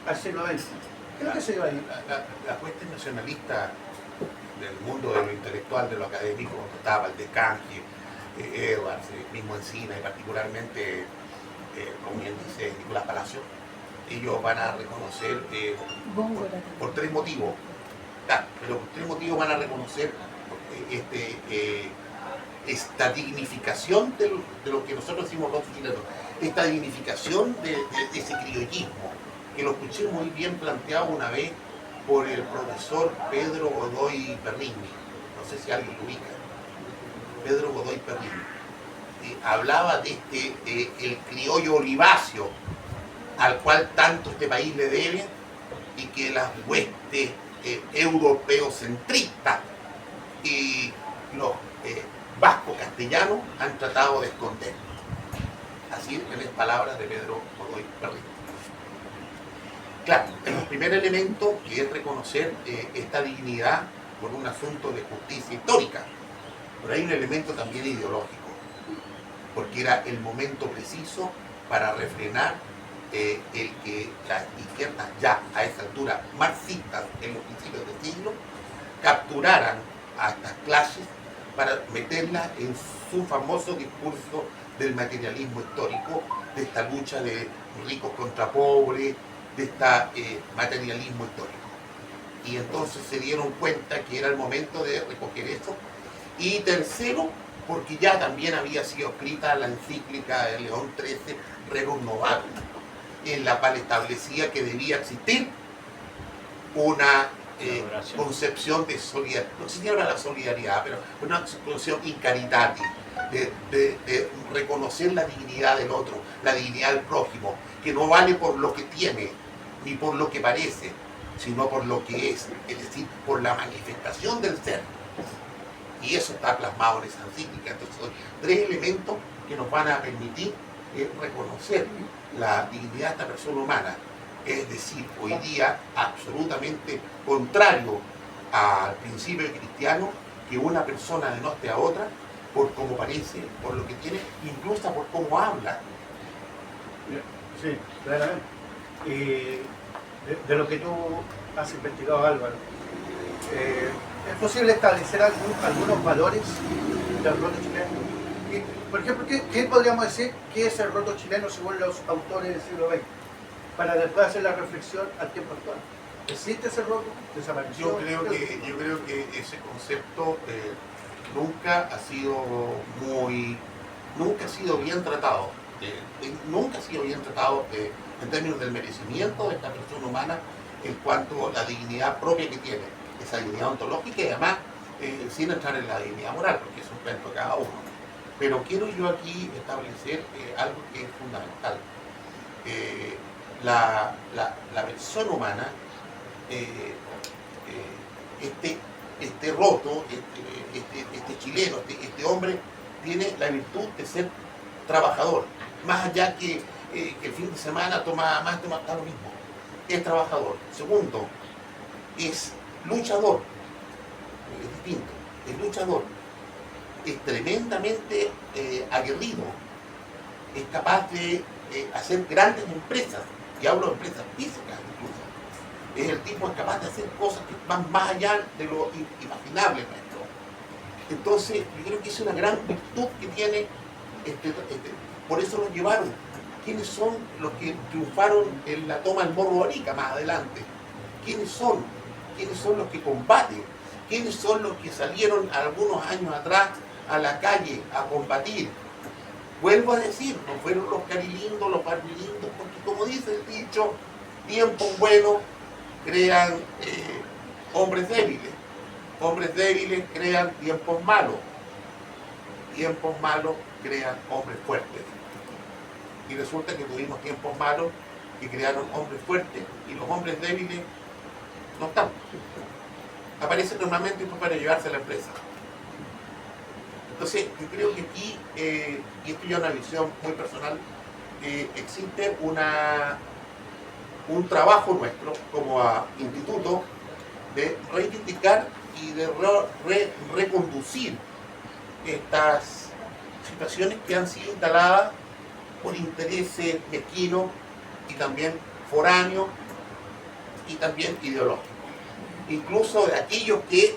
al siglo XX. ¿Qué es lo que se dio ahí? La hueste nacionalista del mundo de lo intelectual, de lo académico, donde estaba el de Canje, Edwards, mismo Encina y particularmente, como bien dice Nicolás Palacio, ellos van a reconocer por tres motivos. Pero por tres motivos van a reconocer esta dignificación de lo que nosotros decimos los chilenos, esta dignificación de ese criollismo, que lo escuché muy bien planteado una vez por el profesor Pedro Godoy Perrini, no sé si alguien lo ubica, Pedro Godoy Perrini, hablaba de el criollo oliváceo al cual tanto este país le debe y que las huestes europeocentristas y los vascos castellanos han tratado de esconder. Así en las palabras de Pedro Godoy Perrini. Claro, el primer elemento que es reconocer esta dignidad por un asunto de justicia histórica, pero hay un elemento también ideológico, porque era el momento preciso para refrenar el que las izquierdas ya a esa altura marxistas en los principios del siglo capturaran a estas clases para meterlas en su famoso discurso del materialismo histórico, de esta lucha de ricos contra pobres, de este materialismo histórico. Y entonces se dieron cuenta que era el momento de recoger eso. Y tercero, porque ya también había sido escrita la encíclica de León XIII, Rerum Novarum, en la cual establecía que debía existir una concepción de solidaridad, no sé si era la solidaridad, pero una concepción in caritate, de reconocer la dignidad del otro, la dignidad del prójimo, que no vale por lo que tiene, ni por lo que parece, sino por lo que es decir, por la manifestación del ser. Y eso está plasmado en esa encíclica. Entonces son tres elementos que nos van a permitir reconocer la dignidad de esta persona humana. Es decir, hoy día absolutamente contrario al principio cristiano, que una persona denoste a otra por cómo parece, por lo que tiene, incluso por cómo habla. Sí, claramente. De lo que tú has investigado, Álvaro, ¿es posible establecer algunos valores del roto chileno? Por ejemplo, ¿qué podríamos decir que es el roto chileno según los autores del siglo XX? Para después hacer la reflexión al tiempo actual. ¿Existe ese roto? ¿Desapareció? Yo creo que ese concepto nunca ha sido bien tratado. Nunca ha sido bien tratado en términos del merecimiento de esta persona humana en cuanto a la dignidad propia que tiene, esa dignidad ontológica y además sin entrar en la dignidad moral, porque es un cuento de cada uno. Pero quiero yo aquí establecer algo que es fundamental. La persona humana, este roto, este chileno, este hombre, tiene la virtud de ser trabajador. Más allá que el fin de semana toma lo mismo. Es trabajador. Segundo, es luchador. Es distinto. Es luchador. Es tremendamente aguerrido. Es capaz de hacer grandes empresas. Y hablo de empresas físicas incluso. Es el tipo que es capaz de hacer cosas que van más allá de lo imaginable nuestro. Entonces, yo creo que es una gran virtud que tiene, por eso lo llevaron ¿Quiénes son los que triunfaron en la toma del Morro de Arica más adelante? ¿Quiénes son? ¿Quiénes son los que combaten? ¿Quiénes son los que salieron algunos años atrás a la calle a combatir? Vuelvo a decir, no fueron los carilindos, los barbilindos, porque como dice el dicho, tiempos buenos crean hombres débiles. Hombres débiles crean tiempos malos. Tiempos malos crean hombres fuertes. Y resulta que tuvimos tiempos malos que crearon hombres fuertes y los hombres débiles no están. Aparecen normalmente para llevarse a la empresa. Entonces, yo creo que aquí, y esto ya es una visión muy personal, existe un trabajo nuestro como instituto de reivindicar y de reconducir estas situaciones que han sido instaladas por intereses mezquinos y también foráneos y también ideológicos. Incluso de aquellos que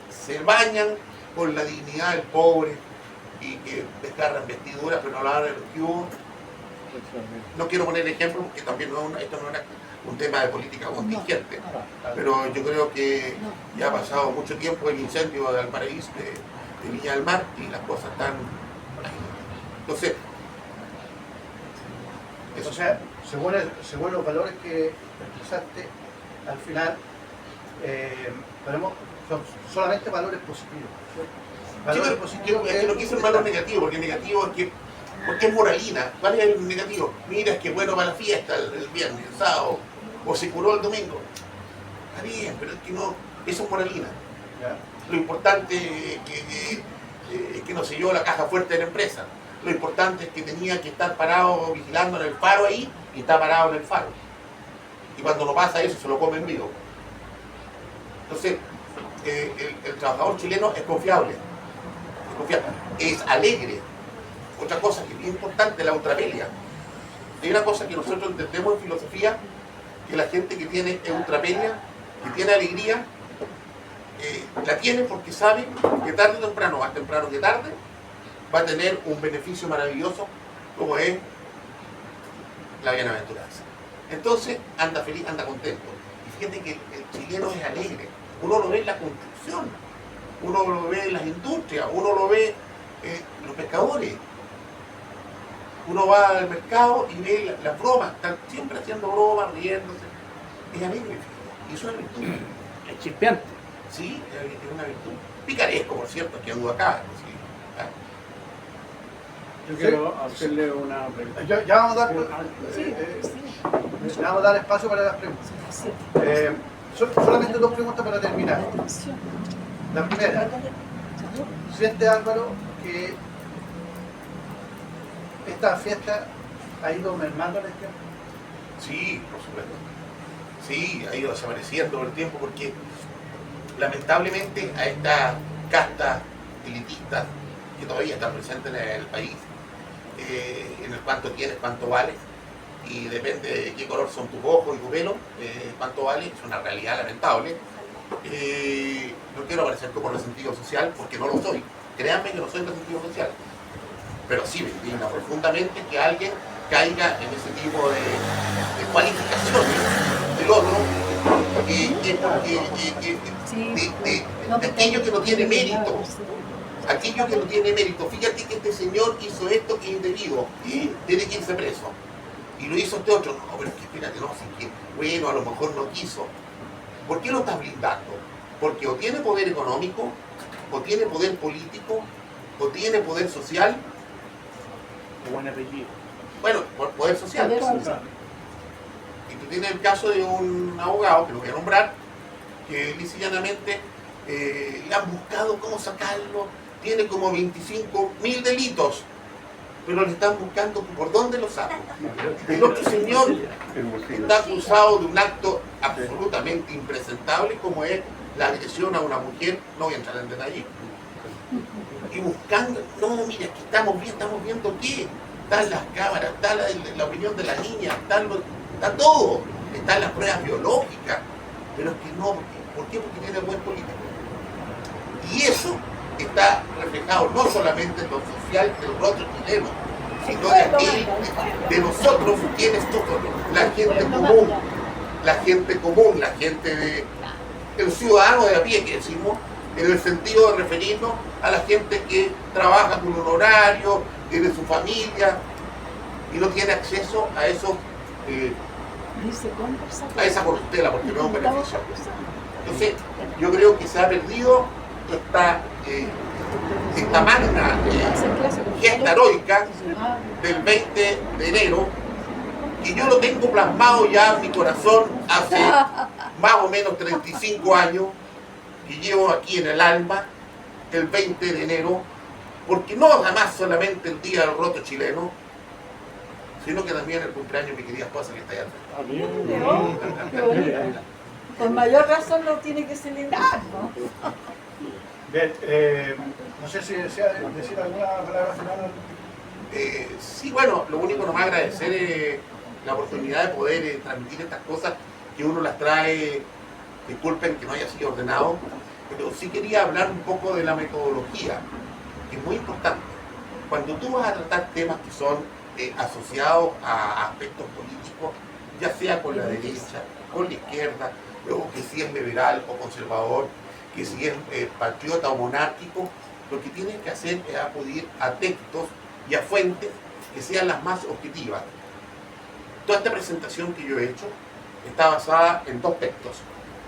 se bañan con la dignidad del pobre y que desgarran vestiduras, pero no la de los que hubo. No quiero poner ejemplos porque también esto no es un tema de política contingente, pero yo creo que ya ha pasado mucho tiempo el incendio de Valparaíso, de Viña del Mar, y las cosas están ahí. Entonces, O sea, según los valores que expresaste, al final son solamente valores positivos. Valores positivos es que no quise un valor negativo, porque negativo es que, porque es moralina. ¿Cuál es el negativo? Mira, es que bueno para la fiesta el viernes, el sábado, o se curó el domingo. Está bien, pero es que no, eso es moralina. ¿Ya? Lo importante es que no se llevó la caja fuerte de la empresa. Lo importante es que tenía que estar parado vigilando en el faro ahí, y está parado en el faro. Y cuando no pasa eso, se lo comen vivo. Entonces, el trabajador chileno es confiable, es alegre. Otra cosa que es bien importante, la eutrapelia. Hay una cosa que nosotros entendemos en filosofía, que la gente que tiene eutrapelia, que tiene alegría, la tiene porque sabe que tarde o temprano, más temprano que tarde, va a tener un beneficio maravilloso como es la bienaventuranza. Entonces anda feliz, anda contento. Y fíjate que el chileno es alegre. Uno lo ve en la construcción, uno lo ve en las industrias, uno lo ve en los pescadores. Uno va al mercado y ve las bromas, están siempre haciendo bromas, riéndose. Es alegre, fíjate. Y eso es virtud. Es chispeante. Sí, es una virtud. Picaresco, por cierto, que ando acá. ¿Sí? Yo quiero hacerle una pregunta. Ya vamos a dar, Sí, ya vamos a dar espacio para las preguntas. Solamente dos preguntas para terminar. La primera, ¿siente Álvaro que esta fiesta ha ido mermando en el tiempo? Sí, por supuesto. Sí, ha ido desapareciendo con el tiempo porque lamentablemente a esta casta elitista que todavía está presente en el país, en el cuánto tienes, cuánto vale, y depende de qué color son tus ojos y tu pelo, cuánto vale, es una realidad lamentable. No quiero parecer como resentido social porque no lo soy, créanme que no soy resentido social, pero sí me indigna profundamente que alguien caiga en ese tipo de cualificaciones del otro, de aquello que no tiene mérito. Aquello que no tiene mérito. Fíjate que este señor hizo esto que es indebido y tiene que irse preso. Y lo hizo este otro. No, pero es que espérate, no, así que, bueno, a lo mejor no quiso. ¿Por qué lo estás blindando? Porque o tiene poder económico, o tiene poder político, o tiene poder social. Buen apellido. Bueno, poder social. Y tú tienes el caso de un abogado, que lo voy a nombrar, que lisa y llanamente le han buscado cómo sacarlo. Tiene como 25.000 delitos, pero le están buscando por dónde lo saco. El otro señor está acusado de un acto absolutamente impresentable como es la agresión a una mujer, no voy a entrar en detalle. Y buscando, no, mira, aquí estamos viendo qué, están las cámaras, está la opinión de la niña, está todo, están las pruebas biológicas, pero es que no, ¿por qué? Porque tiene buen político. Y eso está reflejado no solamente en lo social del rostro chileno, sino de aquel, de nosotros, quienes nosotros, la gente común, la gente el ciudadano de a pie que decimos, en el sentido de referirnos a la gente que trabaja con un horario, tiene su familia y no tiene acceso a esos a esa corruptela porque no es un beneficio. Entonces, yo creo que se ha perdido esta magna gesta heroica del 20 de enero, que yo lo tengo plasmado ya en mi corazón hace más o menos 35 años, que llevo aquí en el alma, el 20 de enero, porque no además solamente el día del roto chileno, sino que también el cumpleaños de mi querida esposa que está allá atrás. Con mayor razón lo tiene que celebrar, ¿no? Bien, no sé si desea decir alguna palabra final. Sí, bueno, lo único nomás agradecer la oportunidad de poder transmitir estas cosas, que uno las trae, disculpen que no haya sido ordenado, pero sí quería hablar un poco de la metodología, que es muy importante. Cuando tú vas a tratar temas que son asociados a aspectos políticos, ya sea con la derecha, con la izquierda, o que si es liberal o conservador, que si es patriota o monárquico, lo que tienes que hacer es acudir a textos y a fuentes que sean las más objetivas. Toda esta presentación que yo he hecho está basada en dos textos.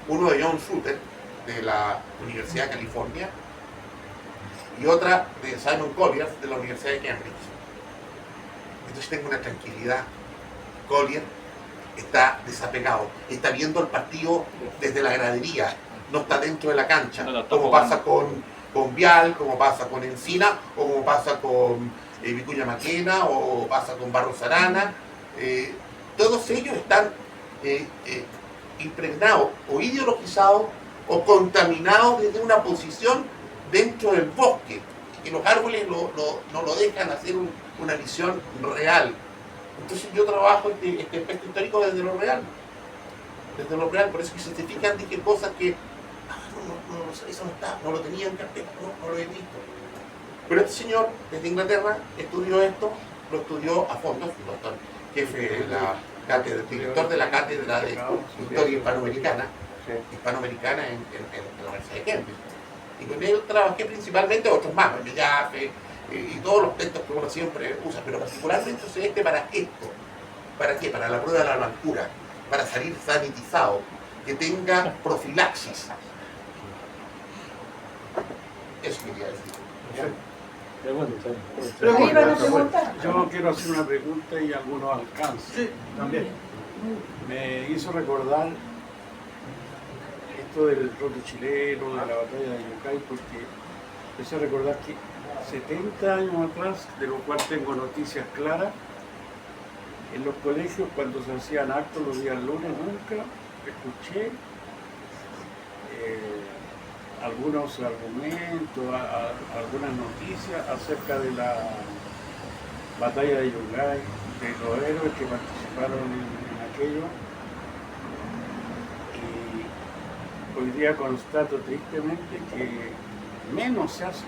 Uno de John Suter, de la Universidad de California, y otra de Simon Collier, de la Universidad de Cambridge. Entonces tengo una tranquilidad. Collier está desapegado, está viendo el partido desde la gradería, no está dentro de la cancha, como pasa con Vial, como pasa con Encina, o como pasa con Vicuña Maquena, o pasa con Barros Arana. Todos ellos están impregnados o ideologizados o contaminados desde una posición dentro del bosque, que los árboles no lo dejan hacer una visión real. Entonces yo trabajo este aspecto histórico desde lo real. Desde lo real, por eso que si se fijan dije cosas que eso no está, no lo tenía en carpeta, no lo he visto. Pero este señor desde Inglaterra estudió esto, lo estudió a fondo, doctor, jefe de la cátedra, director de la cátedra de historia hispanoamericana en la Universidad de Cambridge. Y con él trabajé principalmente otros más, Mellafe, y todos los textos que uno siempre usa, pero particularmente usé este para esto. ¿Para qué? Para la prueba de la blancura, para salir sanitizado, que tenga profilaxis. Eso quería decir. Yo quiero hacer una pregunta y algunos alcances. Sí, también. Me hizo recordar esto del roto chileno, de la batalla de Yucay, porque empecé a recordar que 70 años atrás, de lo cual tengo noticias claras, en los colegios cuando se hacían actos los días lunes nunca escuché algunos argumentos, algunas noticias acerca de la batalla de Yungay, de los héroes que participaron en aquello. Y hoy día constato tristemente que menos se hace.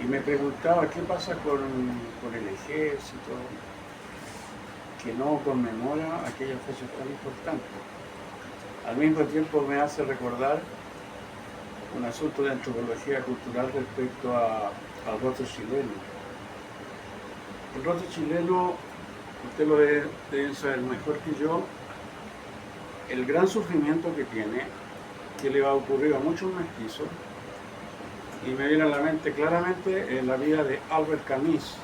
Y me preguntaba qué pasa con el ejército, que no conmemora aquellas fechas tan importantes. Al mismo tiempo me hace recordar un asunto de antropología cultural respecto al roto chileno. El roto chileno, usted lo debe saber mejor que yo, el gran sufrimiento que tiene, que le va a ocurrir a muchos mestizos, y me viene a la mente claramente en la vida de Albert Camus,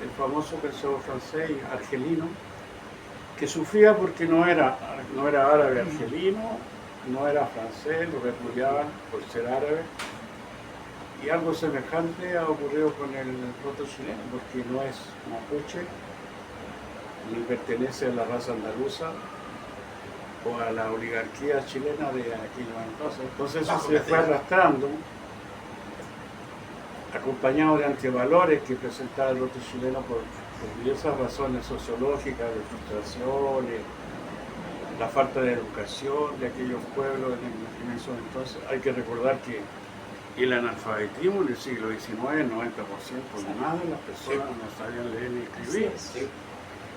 el famoso pensador francés argelino, que sufría porque no era árabe argelino, no era francés, lo repudiaban por ser árabe, y algo semejante ha ocurrido con el roto chileno, porque no es mapuche, ni pertenece a la raza andaluza o a la oligarquía chilena de aquellos entonces. Entonces eso se fue arrastrando, acompañado de antivalores que presentaba el roto chileno por diversas razones sociológicas, de frustraciones, la falta de educación de aquellos pueblos en esos entonces. Hay que recordar que Y el analfabetismo en el siglo XIX, el 90%, más de las personas no sabían leer ni escribir. Así es.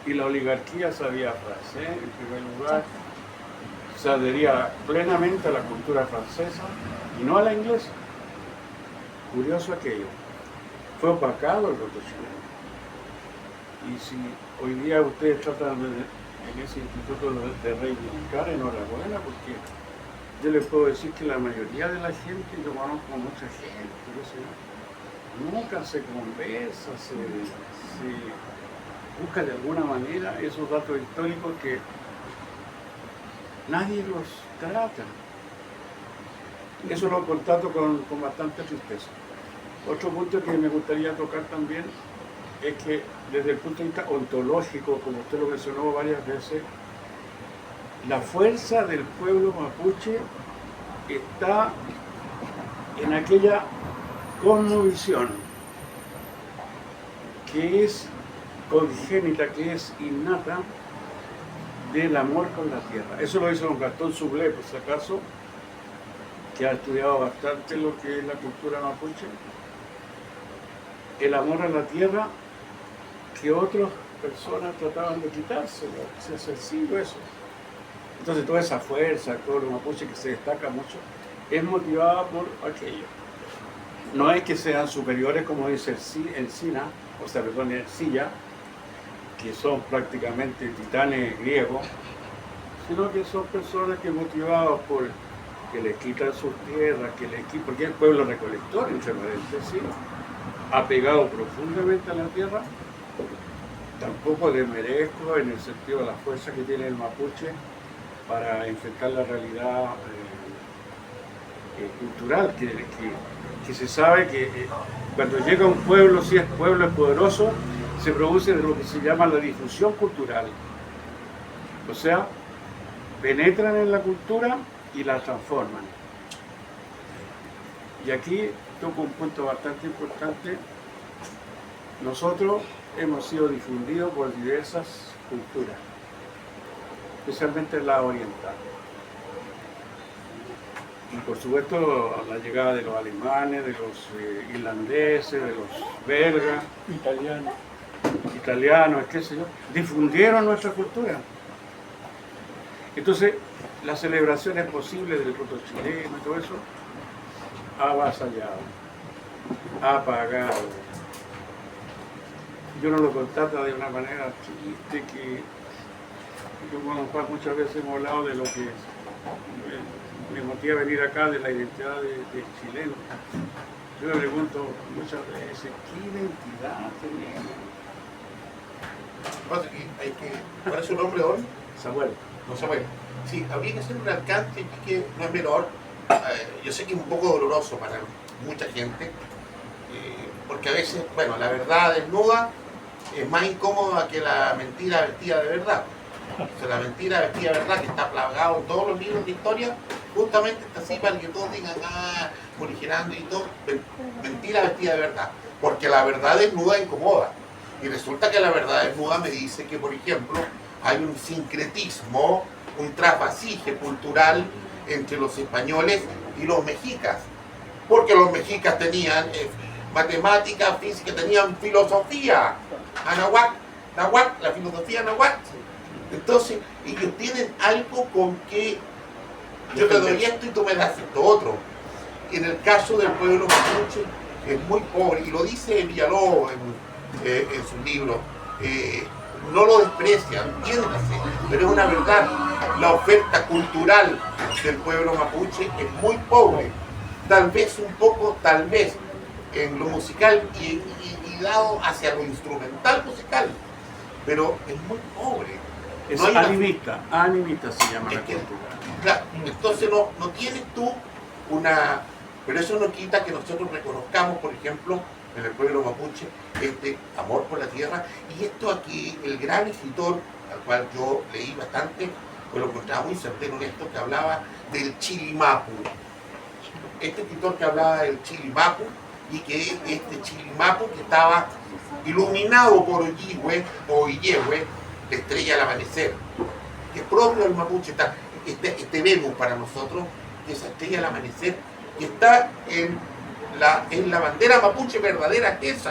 Y la oligarquía sabía francés, en primer lugar, se adhería plenamente a la cultura francesa y no a la inglesa. Curioso aquello. Fue opacado el voto chileno. Y si hoy día ustedes tratan en ese instituto de reivindicar, enhorabuena, porque yo les puedo decir que la mayoría de la gente, yo conozco mucha gente, qué sé yo, nunca se conversa, se busca de alguna manera esos datos históricos que nadie los trata. Eso lo constato con bastante tristeza. Otro punto que me gustaría tocar también es que desde el punto de vista ontológico, como usted lo mencionó varias veces, la fuerza del pueblo mapuche está en aquella cosmovisión que es congénita, que es innata, del amor con la tierra. Eso lo hizo don Gastón Sublé, por si acaso, que ha estudiado bastante lo que es la cultura mapuche. El amor a la tierra que otras personas trataban de quitárselo. Es sencillo eso. Entonces toda esa fuerza del pueblo mapuche que se destaca mucho es motivada por aquello. No es que sean superiores como dice Ercilla, que son prácticamente titanes griegos, sino que son personas que motivadas por que les quitan sus tierras, porque es pueblo recolector, entre paréntesis, apegado profundamente a la tierra. Tampoco desmerezco en el sentido de la fuerza que tiene el mapuche para enfrentar la realidad cultural, que se sabe que cuando llega un pueblo, si es pueblo es poderoso, se produce de lo que se llama la difusión cultural. O sea, penetran en la cultura y la transforman. Y aquí toco un punto bastante importante. Nosotros hemos sido difundidos por diversas culturas, especialmente la oriental. Y por supuesto la llegada de los alemanes, de los irlandeses, de los belgas, italianos, qué sé yo, difundieron nuestra cultura. Entonces, las celebraciones posibles del voto chileno y todo eso, ha avasallado, ha apagado. Yo no lo constata de una manera triste, que yo con Juan muchas veces hemos hablado de lo que me motiva a venir acá, de la identidad de chileno. Yo me pregunto muchas veces, ¿qué identidad tenemos? ¿Cuál es su nombre hoy? Samuel. No Samuel. Sí, habría que hacer un alcance que no es menor. Yo sé que es un poco doloroso para mucha gente, porque a veces, bueno, la verdad desnuda es más incómoda que la mentira vestida de verdad. O sea, la mentira vestida de verdad, que está plagado en todos los libros de historia, justamente está así para que todos digan, morigerando y todo, mentira vestida de verdad. Porque la verdad desnuda incomoda. Y resulta que la verdad desnuda me dice que, por ejemplo, hay un sincretismo, un trasvasije cultural entre los españoles y los mexicas. Porque los mexicas tenían matemáticas, física, tenían filosofía. Nahuatl, la filosofía nahuatl. Entonces, ellos tienen algo con que yo te doy esto y tú me das esto otro. En el caso del pueblo mapuche es muy pobre, y lo dice Villalobos en su libro, no lo desprecian, entiéndase, pero es una verdad. La oferta cultural del pueblo mapuche es muy pobre, tal vez un poco, tal vez en lo musical y dado hacia lo instrumental musical, pero es muy pobre. Es no animista se llama la cultura. Claro, entonces no tienes tú una... Pero eso no quita que nosotros reconozcamos, por ejemplo, en el pueblo mapuche, este amor por la tierra. Y esto aquí, el gran escritor, al cual yo leí bastante, pues lo encontraba muy certero en esto, que hablaba del Chilimapu. Este escritor que hablaba del Chilimapu, y que este Chilimapu que estaba iluminado por Yihue o Illehue, la estrella al amanecer, que es propio del mapuche, está este Venus para nosotros, esa estrella al amanecer, que está en es la bandera mapuche verdadera, es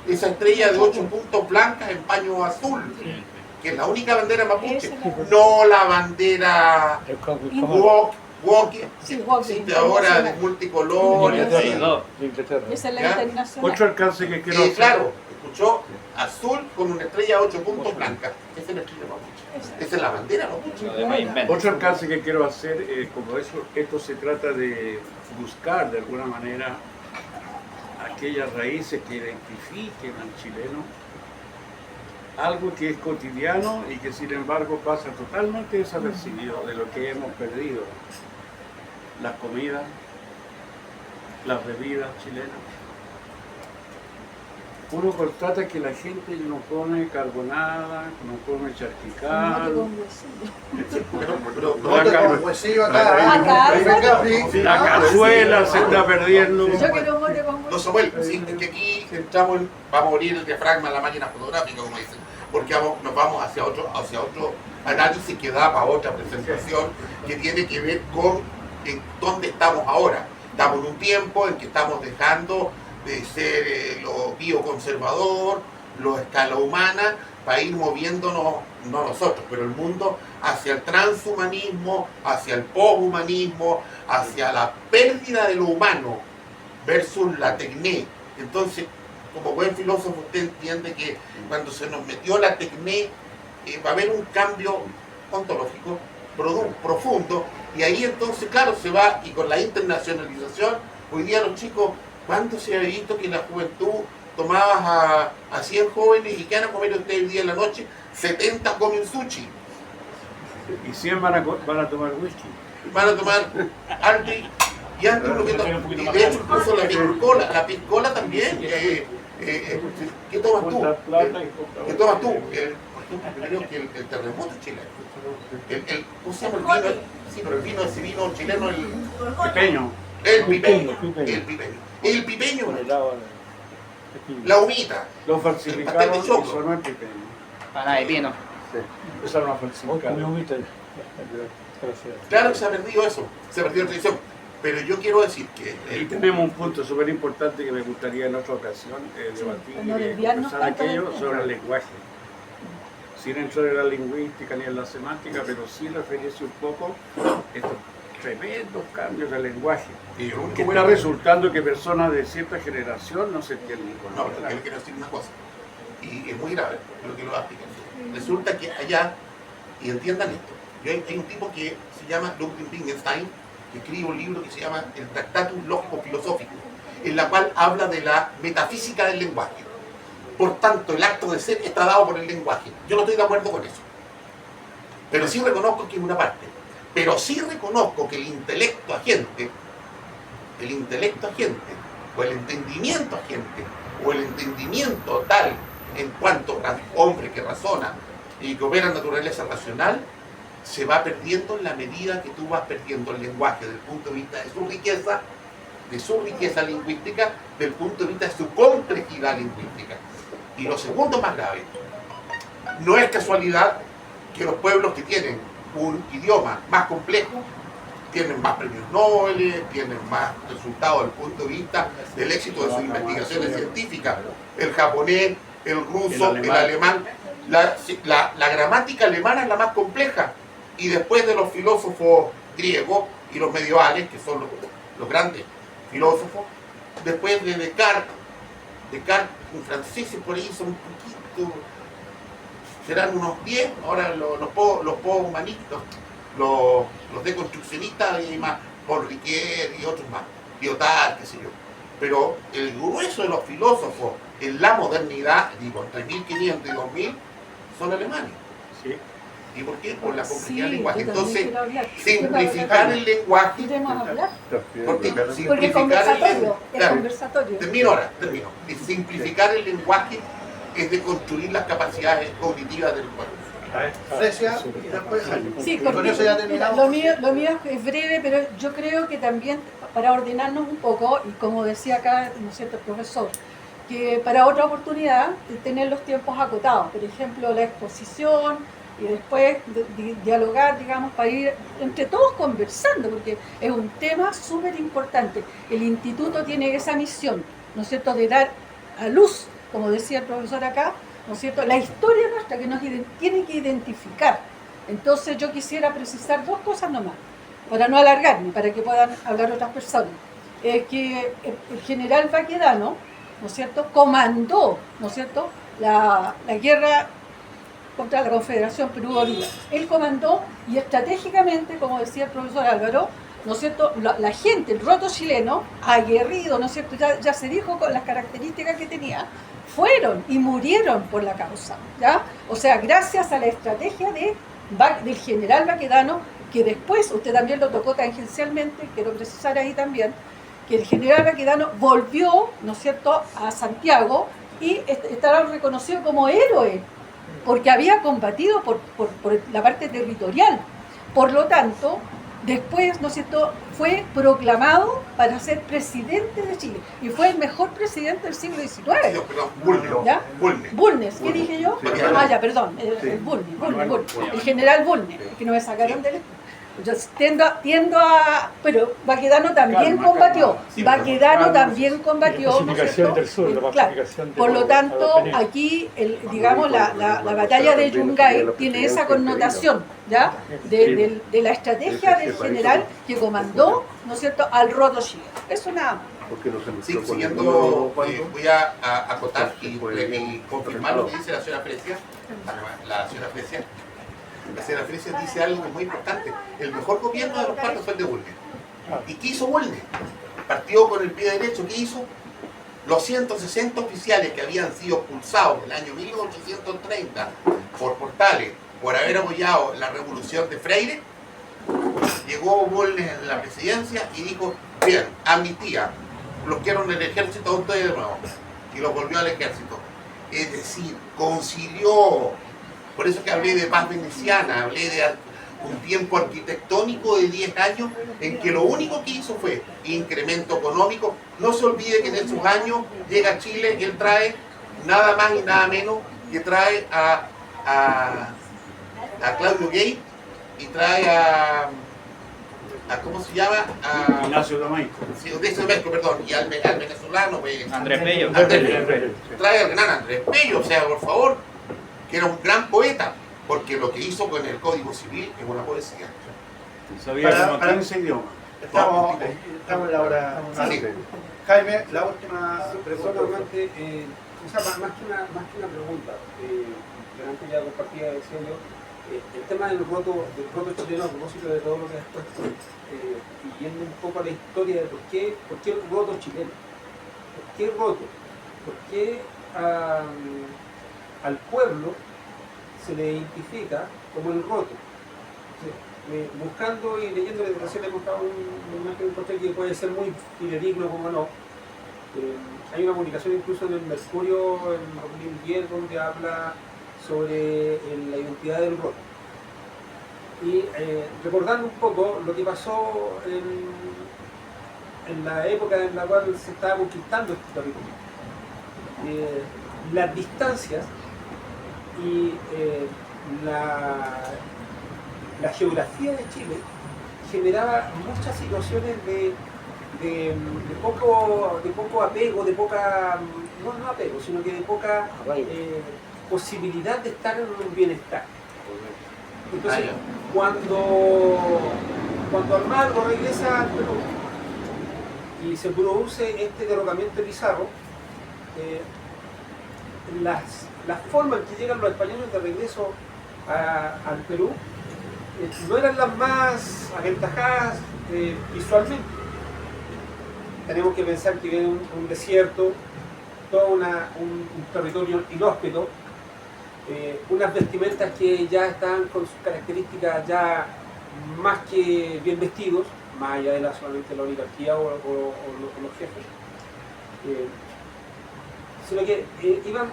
esa estrella de 8 puntos blancas en paño azul, que es la única bandera mapuche, Esa es la bandera. no la bandera walkie, Sí, que walkie, existe ahora de internacional. multicolores. Esa es la ¿Ya? internacional. Otro alcance que quiero Y hacer. claro, escuchó azul con una estrella de 8 puntos blancas. Esa es la estrella mapuche. Esa es la bandera mapuche. Otro alcance que quiero hacer, como esto se trata de buscar de alguna manera aquellas raíces que identifiquen al chileno, algo que es cotidiano y que sin embargo pasa totalmente desapercibido de lo que hemos perdido. Las comidas, las bebidas chilenas. Uno constata que la gente no come carbonada, no come charquicán, Pero No tengo huesillo acá. Acá, la cazuela se está perdiendo. Yo quiero mote con no Samuel, sí, es que aquí entramos vamos a abrir el diafragma en la máquina fotográfica, como dicen, porque nos vamos hacia otro análisis que da para otra presentación que tiene que ver con en dónde estamos ahora. Estamos en un tiempo en que estamos dejando de ser lo bioconservador, lo escala humana, para ir moviéndonos, no nosotros, pero el mundo, hacia el transhumanismo, hacia el poshumanismo, hacia la pérdida de lo humano versus la tecné. Entonces, como buen filósofo, usted entiende que cuando se nos metió la tecné, va a haber un cambio ontológico profundo, y ahí entonces, claro, se va, y con la internacionalización, hoy día los chicos, ¿cuánto se ha visto que en la juventud tomabas a 100 jóvenes y que van a comer ustedes el día en la noche? 70 comen sushi, Y 100 van a tomar whisky. van a tomar aldi, y antes uno que y de hecho incluso la piscola también. ¿Qué tomas tú? Juntar plata y comprar ¿Qué tomas tú? Creo que el terremoto chileno. ¿Cómo se llama el vino? Sí, pero el vino, ese vino chileno, pipeño. el pipeño, la humita, Lo El pastel falsificaron de y choclo. sonó el pipeño. Para de pino. Sí, empezaron a falsificar. claro que se ha perdido eso, se ha perdido la tradición, pero yo quiero decir que Y tenemos un punto súper importante que me gustaría en otra ocasión debatir para no y desviarnos conversar tanto del aquello tema. sobre el lenguaje. Sin entrar en la lingüística ni en la semántica, pero sí referirse un poco a estos tremendos cambios del lenguaje. y lo único Que bueno está resultando que personas de cierta generación no se entienden con no, otras. pero yo quiero decir una cosa, y es muy grave lo que lo va a explicar. Resulta que allá, y entiendan esto, hay un tipo que se llama Ludwig Wittgenstein, que escribe un libro que se llama El Tractatus Lógico Filosófico, en la cual habla de la metafísica del lenguaje. Por tanto, el acto de ser está dado por el lenguaje. Yo no estoy de acuerdo con eso, pero sí reconozco que es una parte. Pero sí reconozco que el intelecto agente, o el entendimiento agente, o el entendimiento tal en cuanto a hombre que razona y que opera en naturaleza racional, se va perdiendo en la medida que tú vas perdiendo el lenguaje desde el punto de vista de su riqueza lingüística, desde el punto de vista de su complejidad lingüística. Y lo segundo más grave, no es casualidad que los pueblos que tienen un idioma más complejo tienen más premios Nobel, tienen más resultados desde el punto de vista del éxito de sus investigaciones científicas. El japonés, el ruso, el alemán. La gramática alemana es la más compleja. Y después de los filósofos griegos y los medievales, que son los grandes filósofos, después de Descartes, un francés, por ahí son un poquito, serán unos 10, ahora los poshumanistas, los deconstruccionistas y más, Paul Ricoeur y otros más, Lyotard, qué sé yo. Pero el grueso de los filósofos en la modernidad, digo, entre 1500 y 2000, son alemanes. Sí. ¿Y por qué? Por la complejidad Sí, del lenguaje. yo también Entonces, quiero hablar. simplificar el lenguaje, ¿Queremos hablar? porque Porque es simplificar el conversatorio, lenguaje, es claro, conversatorio. termino. Y simplificar el lenguaje es de construir las capacidades cognitivas del cuerpo. Fresia y después Jaime. Sí, Con porque eso ya mira, terminamos. lo mío es breve, pero yo creo que también para ordenarnos un poco, y como decía acá, ¿no es cierto?, el profesor, que para otra oportunidad tener los tiempos acotados, por ejemplo, la exposición y después dialogar, digamos, para ir entre todos conversando, porque es un tema súper importante. El instituto tiene esa misión, ¿no es cierto?, de dar a luz, como decía el profesor acá, ¿no es cierto?, la historia nuestra que nos tiene que identificar. Entonces yo quisiera precisar dos cosas nomás, para no alargarme, para que puedan hablar otras personas. Es que el general Baquedano, ¿no es cierto?, comandó, ¿no es cierto?, la guerra contra la Confederación Perú-Bolivia. Él comandó y estratégicamente, como decía el profesor Álvaro, ¿no es cierto?, la gente, el roto chileno, aguerrido, ¿no es cierto?, ya se dijo con las características que tenía, fueron y murieron por la causa, ¿ya? O sea, gracias a la estrategia del general Baquedano, que después, usted también lo tocó tangencialmente, quiero precisar ahí también, que el general Baquedano volvió, ¿no es cierto?, a Santiago y estará reconocido como héroe, porque había combatido por la parte territorial. Por lo tanto, después, ¿no es cierto?, fue proclamado para ser presidente de Chile y fue el mejor presidente del siglo XIX. Perdón, Bulnes. ¿Ya? Bulnes. Bulnes, ¿qué dije yo? Sí. Ah, ya, perdón, el Bulnes, el general Bulnes, que no me sacaron del... Yo tiendo a... Pero Baquedano también combatió. Sí, Baquedano también combatió, La ¿no es pacificación cierto? del sur, la Claro. pacificación de Por lo los tanto, Araucaninos. aquí, digamos, la batalla de Yungay tiene esa connotación, ¿ya? De la estrategia del general que comandó, ¿no es cierto?, al roto Chile. Eso nada más. Porque no se Sí, mezcló con el siguiendo, número cuando- voy a acotar y confirmar lo que dice la señora Fresia. La señora Fresia. La señora Fresia dice algo muy importante. El mejor gobierno de los cuatro fue el de Bulnes. ¿Y qué hizo Bulnes? Partió con el pie derecho. ¿Qué hizo? Los 160 oficiales que habían sido expulsados en el año 1830 por Portales, por haber apoyado la revolución de Freire, llegó Bulnes en la presidencia y dijo, bien, amnistía, los quiero en el ejército a ustedes de nuevo. Y los volvió al ejército. Es decir, concilió. Por eso que hablé de paz veneciana, hablé de un tiempo arquitectónico de 10 años en que lo único que hizo fue incremento económico. No se olvide que en esos años llega a Chile y él trae nada más y nada menos que trae a Claudio Gay y trae a ¿cómo se llama? A Ignacio Domaico. sí, Ignacio Domaico, perdón, y al venezolano Andrés Bello. trae al gran Andrés Bello, o sea, por favor, que era un gran poeta, porque lo que hizo con el Código Civil es una poesía. Sabía como 15 idiomas. Estamos en la hora. Sí. Jaime, la última pregunta. Solamente, o sea, más que una pregunta, delante ya compartía diciendo, el tema del roto chileno, a propósito de todo lo que has puesto, y yendo un poco a la historia de por qué el roto chileno, por qué roto, por qué al pueblo se le identifica como el roto. Buscando y leyendo, recién he buscado un imagen que puede ser muy fidedigno, como no. Hay una publicación incluso en el Mercurio en 2010 donde habla sobre la identidad del roto. Y recordando un poco lo que pasó en la época en la cual se estaba conquistando este territorio. Las distancias y la geografía de Chile generaba muchas situaciones de poco apego, no apego, sino que de poca posibilidad de estar en un bienestar. Entonces, cuando Almagro regresa al Perú y se produce este derrocamiento de Pizarro, las formas en que llegan los españoles de regreso al Perú no eran las más aventajadas visualmente. Tenemos que pensar que viene un desierto, todo un territorio inhóspito, unas vestimentas que ya están con sus características ya más que bien vestidos, más allá de solamente la oligarquía o los jefes, sino que iban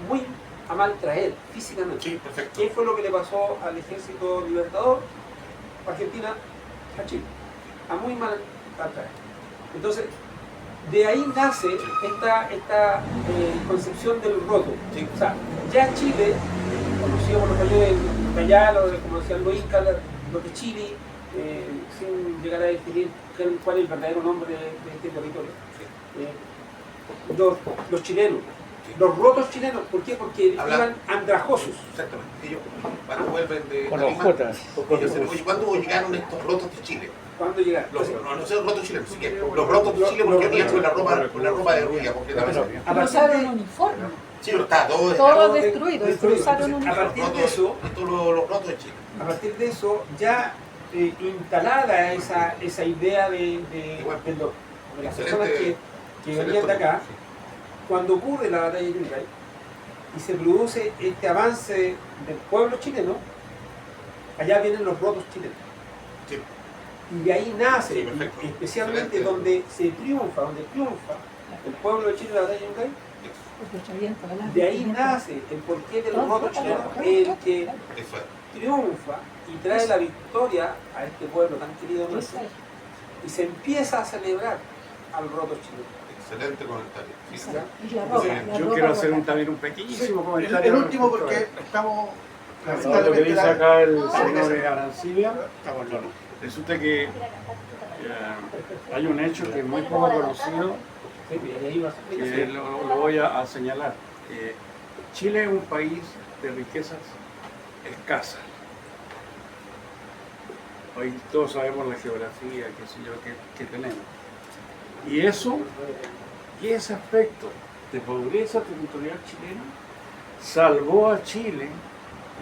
muy a mal traer físicamente. Sí, perfecto. ¿Qué fue lo que le pasó al ejército libertador Argentina a Chile? A muy mal traer. Entonces, de ahí nace esta concepción del roto. Sí. O sea, ya Chile, conocido por los españoles allá, como decían los incas, los de Chile, sin llegar a definir cuál es el verdadero nombre de este territorio. Los chilenos, los rotos chilenos, ¿por qué? Porque iban andrajosos. Exactamente. Ellos, cuando vuelven de Con la los Lima, jotas. ellos dicen, oye, ¿cuándo llegaron estos rotos de Chile? ¿Cuándo llegaron? No sé los rotos chilenos, sí que los rotos de Chile porque venían con la ropa de rubia completamente. No usaron uniforme. Sí, pero está todo Todo destruido, usaron A partir de eso, todos los rotos de Chile. a partir de eso, ya instalada esa idea de las personas que venían de acá, cuando ocurre la batalla de Yungay y se produce este avance del pueblo chileno, allá vienen los rotos chilenos. Sí. Y de ahí nace, Sí, perfecto. especialmente Excelente. donde triunfa el pueblo de Chile en la batalla de Yungay, Porque traían todas las de ahí vestimentas. nace el porqué de los rotos chilenos, el que Eso es. triunfa y trae la victoria a este pueblo tan querido nuestro, Eso es. y se empieza a celebrar al roto chileno. Excelente comentario. Sí. Exacto. Y la ropa, Bien. la Yo ropa quiero hacer roja. también un pequeñísimo El comentario. último respecto a porque esto. estamos Lo que lamentablemente dice acá el Ah, señor Arancibia, resulta que hay un hecho que es muy poco conocido, Sí, y ahí va a ser- que lo voy a señalar. Chile es un país de riquezas escasas. Hoy todos sabemos la geografía, qué sé yo, que tenemos. Y eso, y ese aspecto de pobreza territorial chilena, salvó a Chile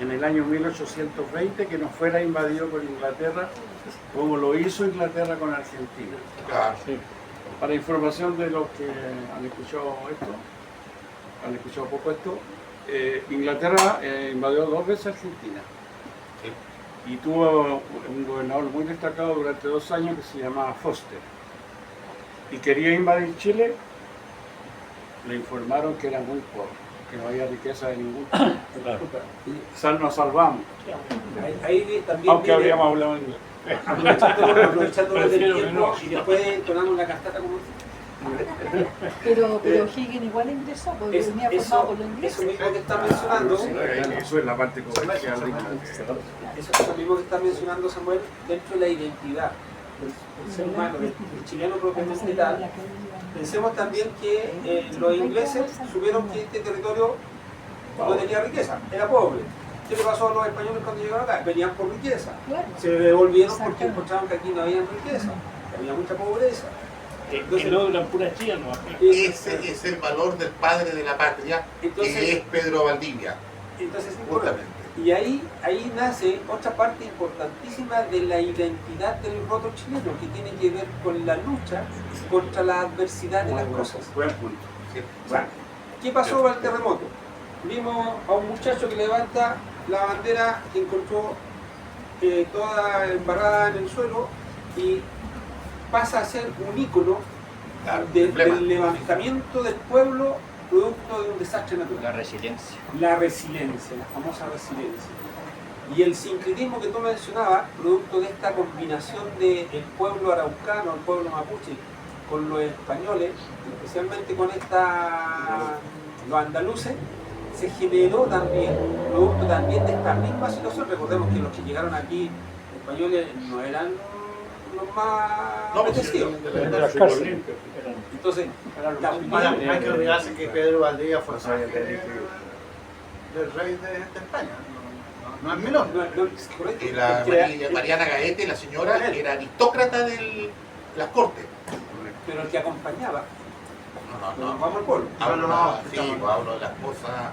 en el año 1820 que no fuera invadido por Inglaterra, como lo hizo Inglaterra con Argentina. Claro. Para información de los que han escuchado poco esto, Inglaterra invadió 2 veces Argentina y tuvo un gobernador muy destacado durante 2 años que se llamaba Foster. Y quería invadir Chile, le informaron que era muy pobre, que no había riqueza de ningún tipo. Nos salvamos, Ahí también aunque viene- habíamos hablado inglés. aprovechando del Prefiero que tiempo no. y después tomamos la cantata como Pero Higgins igual ingresó, porque es, venía formado por los eso ingleses. mismo que está mencionando, Eso es la parte comercial de Inglaterra. eso mismo que está mencionando Samuel, dentro de la identidad del ser humano, del chileno propiamente tal. Pensemos también que los ingleses supieron que este territorio no tenía riqueza, era pobre. ¿Qué le pasó a los españoles cuando llegaron acá? Venían por riqueza. Claro. Se devolvieron porque Exactamente. encontraron que aquí no había riqueza, que había mucha pobreza. Que no duran puras chías, ¿no? Ese es el valor del padre de la patria, Entonces- que es Pedro Valdivia, Entonces, justamente. y ahí nace otra parte importantísima de la identidad del roto chileno, que tiene que ver con la lucha contra la adversidad de las cosas. Buen punto. Sí. Bueno, ¿qué pasó con el terremoto? Vimos a un muchacho que levanta la bandera que encontró toda embarrada en el suelo y pasa a ser un ícono Claro, del emblema. levantamiento del pueblo producto de un desastre natural. La resiliencia. La resiliencia, la famosa resiliencia. Y el sincretismo que tú mencionabas, producto de esta combinación del pueblo araucano, el pueblo mapuche, con los españoles, especialmente con los andaluces, se generó también, producto también de esta misma situación. Recordemos que los que llegaron aquí, españoles, no eran los más No, pues, apetecidos. De las cárceles. Entonces, también Ahora, hay que olvidarse que Pedro Valdivia fue O sea, del rey de España. No es menor. no es correcto. Y la Porque- Mariana Gaete, la señora, era aristócrata de las cortes. pero el que acompañaba, No, nos vamos al pueblo. Hablo, No, sí, hablo de la esposa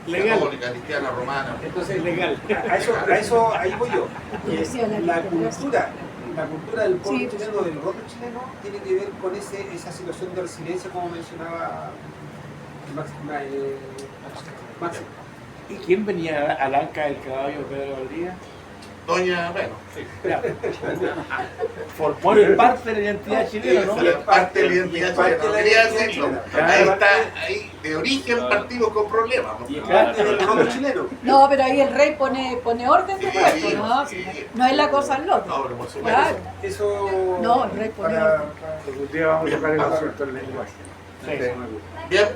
Legal. católica, cristiana, romana. Entonces, Legal. a eso ahí voy yo. Que Decía la la literatura. cultura del pueblo Sí, chileno, del roto chileno, tiene que ver con esa situación de resiliencia, como mencionaba Máximo. ¿Y quién venía al anca del caballo de Pedro Valdivia? Doña, bueno, sí. Formó parte de la identidad chilena, ¿no? Y es parte de la identidad parte chilena, de la quería identidad decirlo. chilena. Ahí está, ahí de origen partimos con problemas. ¿no? Y es parte del roto chileno. No, pero ahí el rey pone orden de Sí, puesto, ¿no? sí. No es la cosa al lote. No, pero por supuesto. Claro. Eso. No, el rey pone orden. Algún día vamos a tocar el asunto del lenguaje. Bien,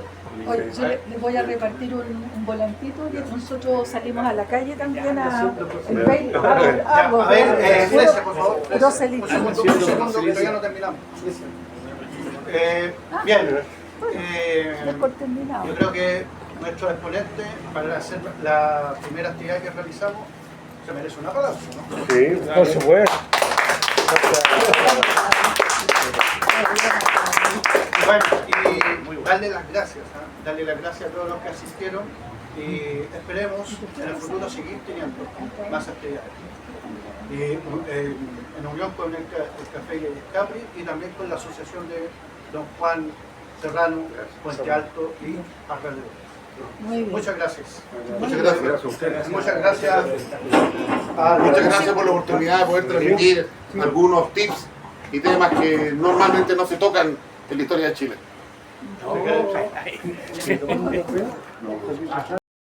Oye, yo les voy a repartir un volantito y nosotros salimos a la calle también a el baile. A ver, Grecia, por favor. Proselito. Un segundo, que todavía no terminamos. Bien. Es por terminado. Yo creo que nuestro exponente, para hacer la primera actividad que realizamos, se merece un aplauso, ¿no? Sí, por supuesto. Bueno, y darle las gracias, darle las gracias a todos los que asistieron y esperemos en el futuro seguir teniendo más actividades. Y en unión con el Café Capri y también con la asociación de Don Juan Serrano, Puente Alto y alrededor. Muy bien. Muchas gracias. muchas gracias. Muchas gracias. Muchas gracias por la oportunidad de poder transmitir algunos tips y temas que normalmente no se tocan en la historia de Chile. No.